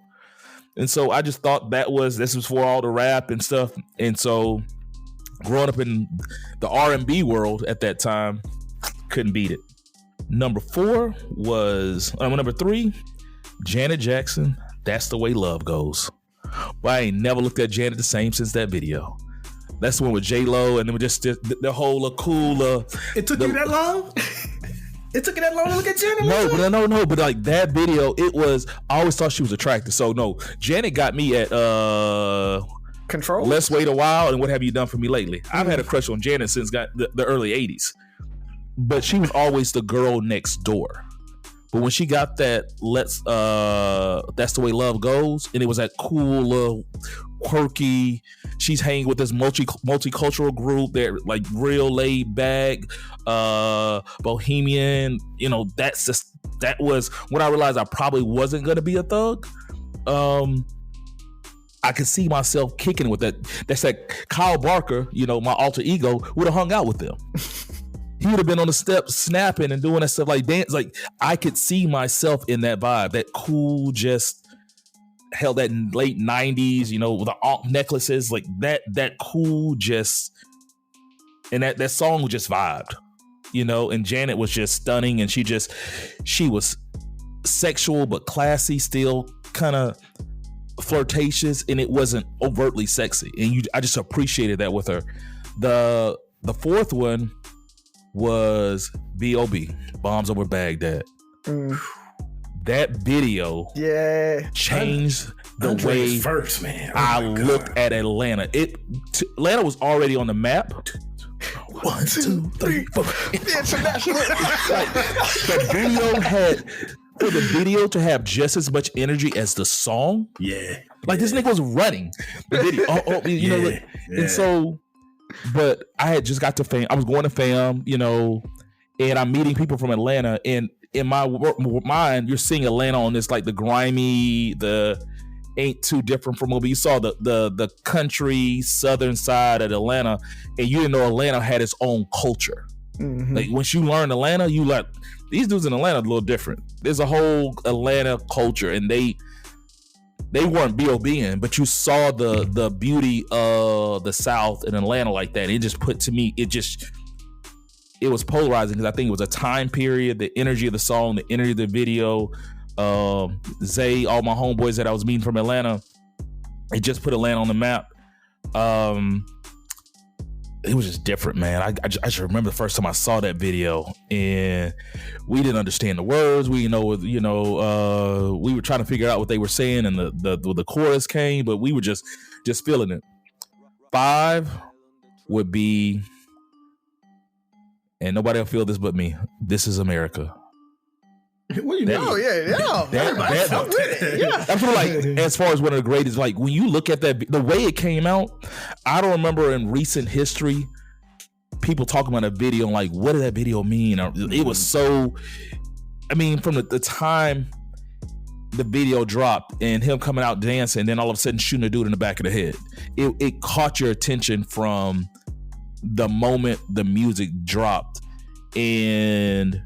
[SPEAKER 2] And so I just thought this was for all the rap and stuff. And so growing up in the R&B world at that time, couldn't beat it. Number 3, Janet Jackson, That's the Way Love Goes. But I ain't never looked at Janet the same since that video. That's the one with J-Lo, and then just the whole cool.
[SPEAKER 1] It took you that long? It took you that long to look at Janet?
[SPEAKER 2] No. But like that video, I always thought she was attractive. So no, Janet got me at
[SPEAKER 3] Control.
[SPEAKER 2] Let's Wait a While and What Have You Done For Me Lately. I've had a crush on Janet since the early 80s. But she was always the girl next door. But when she got that That's the Way Love Goes, and it was that cool little quirky, she's hanging with this multicultural group, they're like real laid back, bohemian, you know, that was when I realized I probably wasn't gonna be a thug. I could see myself kicking with that. That's like Kyle Barker, you know, my alter ego, would have hung out with them. He would have been on the steps snapping and doing that stuff, like dance. Like, I could see myself in that vibe, that cool, just held that late 90s, you know, with the necklaces, like that cool, just, and that song just vibed, you know. And Janet was just stunning, and she was sexual but classy, still kind of flirtatious, and it wasn't overtly sexy. And I just appreciated that with her. The fourth one was B.O.B. Bombs Over Baghdad. That video changed the way
[SPEAKER 1] first, man.
[SPEAKER 2] I looked at Atlanta. Atlanta was already on the map. 1, 2, 3, 4.
[SPEAKER 3] International.
[SPEAKER 2] The video for the video to have just as much energy as the song.
[SPEAKER 1] Yeah.
[SPEAKER 2] Like, this nigga was running the video. You know, like, and so. But I had just got to FAM. I was going to FAM, you know, and I'm meeting people from Atlanta. And in my mind, you're seeing Atlanta on this, like, the grimy, the ain't too different from Mobile. You saw the country southern side of Atlanta, and you didn't know Atlanta had its own culture. Like, once you learn Atlanta, you like, these dudes in Atlanta are a little different. There's a whole Atlanta culture, and they weren't B.O.B.ing, but you saw the beauty of the South in Atlanta like that. It just put to me, it was polarizing, because I think it was a time period, the energy of the song, the energy of the video, Zay, all my homeboys that I was meeting from Atlanta, it just put Atlanta on the map. It was just different, man. I just remember the first time I saw that video, and we didn't understand the words. We we were trying to figure out what they were saying, and the chorus came, but we were just feeling it. 5 would be, and nobody will feel this but me, This Is America.
[SPEAKER 1] What do you mean?
[SPEAKER 3] Oh yeah.
[SPEAKER 2] I feel like, as far as one of the greatest, like when you look at that, the way it came out, I don't remember in recent history people talking about a video and like, what did that video mean? It was so, I mean, from the time the video dropped and him coming out dancing, and then all of a sudden shooting a dude in the back of the head, it caught your attention from the moment the music dropped. And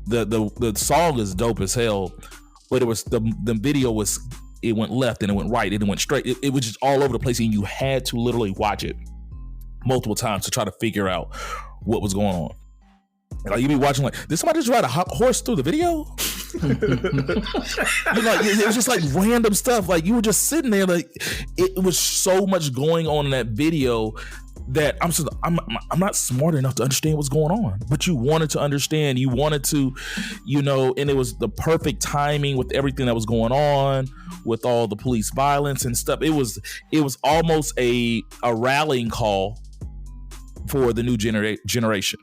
[SPEAKER 2] the song is dope as hell, but it was the video was, it went left and it went right and it went straight. It was just all over the place, and you had to literally watch it multiple times to try to figure out what was going on. Like, you be watching like, did somebody just ride a horse through the video? It was just like random stuff. Like, you were just sitting there, like, it was so much going on in that video that I'm not smart enough to understand what's going on. But you wanted to understand. You wanted to, and it was the perfect timing with everything that was going on, with all the police violence and stuff. It was almost a rallying call for the new generation.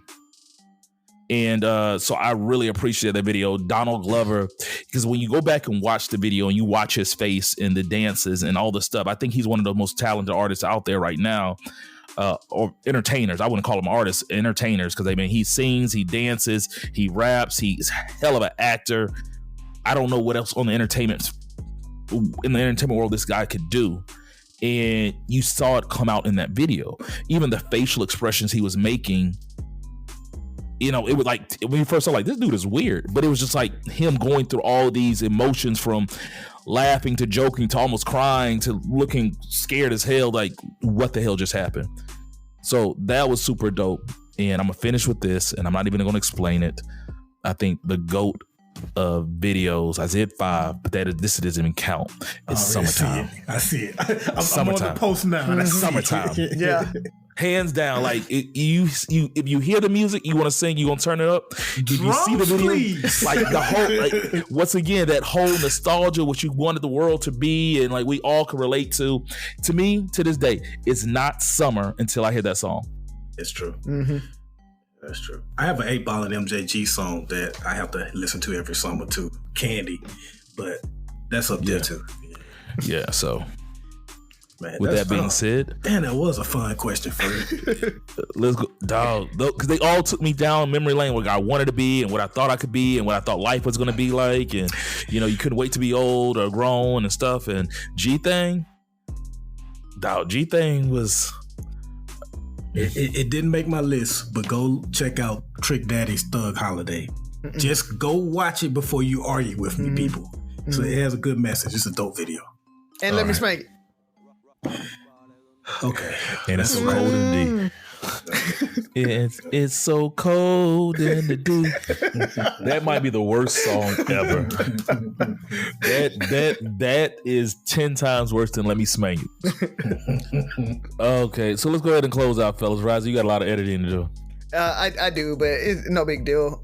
[SPEAKER 2] And so I really appreciate that video. Donald Glover, because when you go back and watch the video and you watch his face and the dances and all the stuff, I think he's one of the most talented artists out there right now. Or entertainers. I wouldn't call them artists, entertainers, because he sings, he dances, he raps, he's a hell of an actor. I don't know what else in the entertainment world this guy could do. And you saw it come out in that video. Even the facial expressions he was making, it was like, when you first saw, like, this dude is weird, but it was just like him going through all these emotions, from laughing to joking to almost crying to looking scared as hell, like, what the hell just happened? So that was super dope. And I'm gonna finish with this, and I'm not even gonna explain it. I think the GOAT of videos, I said 5, but this doesn't even count. It's summertime.
[SPEAKER 1] I see it. I'm on the post now.
[SPEAKER 2] It's summertime.
[SPEAKER 3] Yeah.
[SPEAKER 2] Hands down, like, if you hear the music, you want to sing, you gonna turn it up. If you see the video, like, the whole, like, once again, that whole nostalgia, what you wanted the world to be, and like we all can relate to. To me, to this day, it's not summer until I hear that song.
[SPEAKER 1] It's true.
[SPEAKER 3] Mm-hmm.
[SPEAKER 1] That's true. I have an 8 Ball and MJG song that I have to listen to every summer too, Candy, but that's up there too.
[SPEAKER 2] Yeah. So.
[SPEAKER 1] Man,
[SPEAKER 2] with that being said,
[SPEAKER 1] damn, that was a fun question for you.
[SPEAKER 2] Let's go, dog. Because they all took me down memory lane, where I wanted to be and what I thought I could be and what I thought life was going to be like, and you couldn't wait to be old or grown and stuff. And G-Thing was.
[SPEAKER 1] It didn't make my list, but go check out Trick Daddy's Thug Holiday. Just go watch it before you argue with me, people. So it has a good message. It's a dope video.
[SPEAKER 3] And let me spank it.
[SPEAKER 1] Okay.
[SPEAKER 2] And it's so cold in the D. It's so cold in the D. That might be the worst song ever. That is 10 times worse than Let Me Spank It. Okay, so let's go ahead and close out, fellas. Raz, you got a lot of editing to do.
[SPEAKER 3] I do, but it's no big deal.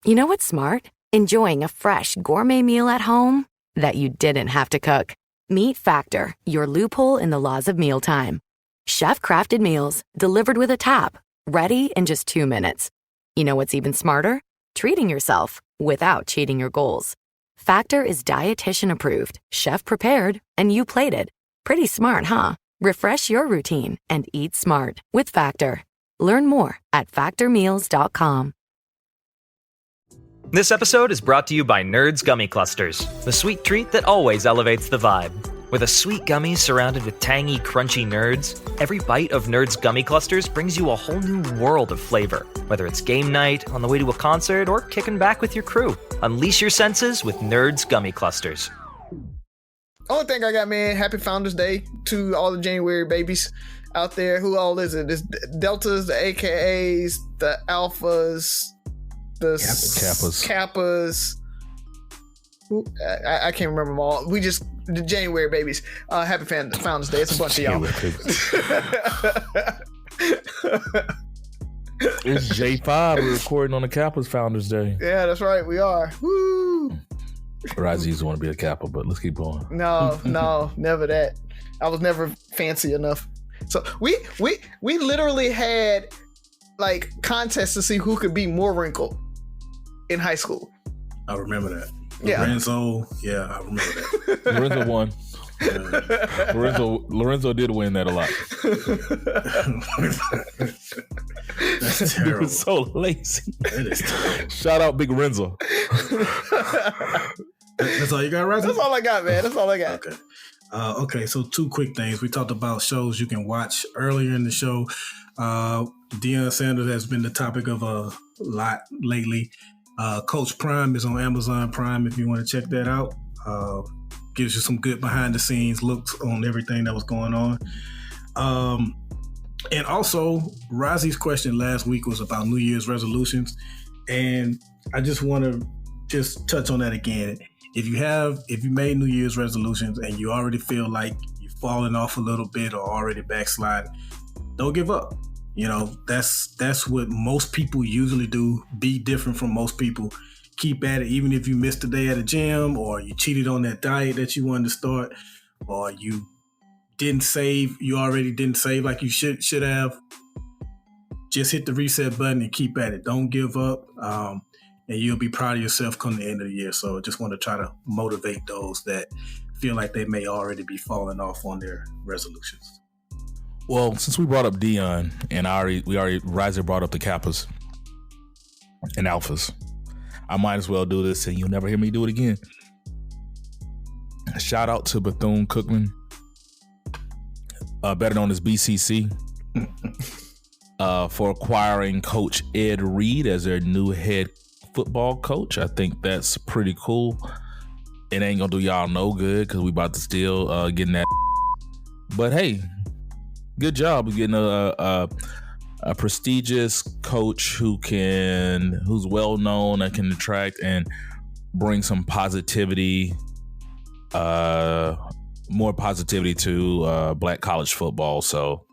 [SPEAKER 11] You know what's smart? Enjoying a fresh gourmet meal at home that you didn't have to cook. Meet Factor, your loophole in the laws of mealtime. Chef-crafted meals delivered with a tap, ready in just 2 minutes. You know what's even smarter? Treating yourself without cheating your goals. Factor is dietitian approved, chef prepared, and you plated. Pretty smart, huh? Refresh your routine and eat smart with Factor. Learn more at factormeals.com.
[SPEAKER 12] This episode is brought to you by Nerds Gummy Clusters, the sweet treat that always elevates the vibe. With a sweet gummy surrounded with tangy, crunchy nerds, every bite of Nerds Gummy Clusters brings you a whole new world of flavor. Whether it's game night, on the way to a concert, or kicking back with your crew, unleash your senses with Nerds Gummy Clusters.
[SPEAKER 3] Only thing I got, man, happy Founders Day to all the January babies out there. Who all is it? It's Deltas, the AKAs, the Alphas, the
[SPEAKER 2] Kappas.
[SPEAKER 3] I can't remember them all. We just the January babies. Happy Founders Day. It's a bunch of y'all.
[SPEAKER 2] It's J5. We're recording on the Kappa's Founders Day.
[SPEAKER 3] Yeah, that's right. We are. Woo!
[SPEAKER 2] Razi used to want to be a Kappa, but let's keep going.
[SPEAKER 3] No, never that. I was never fancy enough. So we literally had like contests to see who could be more wrinkled in high school.
[SPEAKER 1] I remember that.
[SPEAKER 3] Yeah.
[SPEAKER 1] Lorenzo, yeah, I remember that.
[SPEAKER 2] Lorenzo won. Lorenzo did win that a lot.
[SPEAKER 1] That's terrible.
[SPEAKER 2] He was so lazy.
[SPEAKER 1] That is terrible.
[SPEAKER 2] Shout out Big Renzo.
[SPEAKER 1] That's all you got, Razi?
[SPEAKER 3] That's all I got, man. That's all I got.
[SPEAKER 1] Okay. Okay, so 2 quick things. We talked about shows you can watch earlier in the show. Deion Sanders has been the topic of a lot lately. Coach Prime is on Amazon Prime if you want to check that out. Gives you some good behind the scenes looks on everything that was going on. And also, Razi's question last week was about New Year's resolutions. And I just want to just touch on that again. If you made New Year's resolutions and you already feel like you're falling off a little bit or already backsliding, don't give up. You know, that's what most people usually do. Be different from most people. Keep at it, even if you missed a day at a gym or you cheated on that diet that you wanted to start or you didn't save, you already didn't save like you should have. Just hit the reset button and keep at it. Don't give up. And you'll be proud of yourself come the end of the year. So I just want to try to motivate those that feel like they may already be falling off on their resolutions.
[SPEAKER 2] Well, since we brought up Deion and Razi brought up the Kappas and Alphas, I might as well do this and you'll never hear me do it again. Shout out to Bethune-Cookman, better known as BCC, for acquiring Coach Ed Reed as their new head football coach. I think that's pretty cool. It ain't gonna do y'all no good because we about to still getting that. But hey, good job of getting a prestigious coach who's well known and can attract and bring some positivity, more positivity to Black college football. So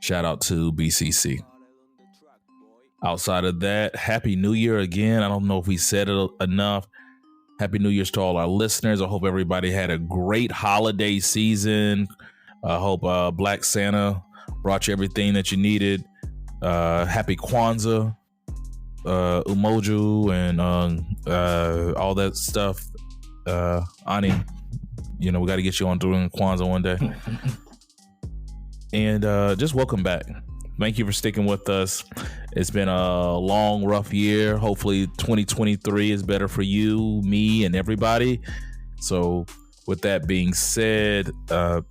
[SPEAKER 2] shout out to BCC. Outside of that, Happy New Year again. I don't know if we said it enough. Happy New Year's to all our listeners. I hope everybody had a great holiday season. I hope Black Santa brought you everything that you needed. Happy Kwanzaa, Umoju, and all that stuff. Ani, we got to get you on doing Kwanzaa one day. And just welcome back. Thank you for sticking with us. It's been a long, rough year. Hopefully 2023 is better for you, me, and everybody. So with that being said, time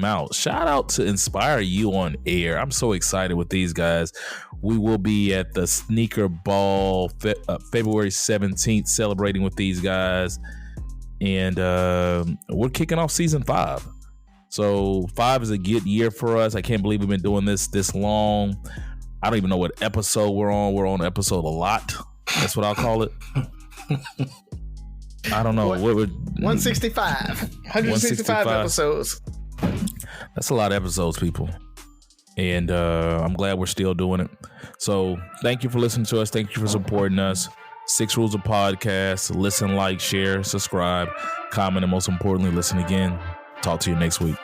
[SPEAKER 2] out. Shout out to Inspire You on Air. I'm so excited with these guys. We will be at the Sneaker Ball February 17th celebrating with these guys. And we're kicking off season 5. So 5 is a good year for us. I can't believe we've been doing this long. I don't even know what episode we're on. We're on episode a lot. That's what I'll call it. I don't know.
[SPEAKER 3] 165. 165 episodes.
[SPEAKER 2] That's a lot of episodes, people. And I'm glad we're still doing it. So thank you for listening to us. Thank you for supporting us. 6 Rules of Podcast. Listen, like, share, subscribe, comment, and most importantly, listen again. Talk to you next week.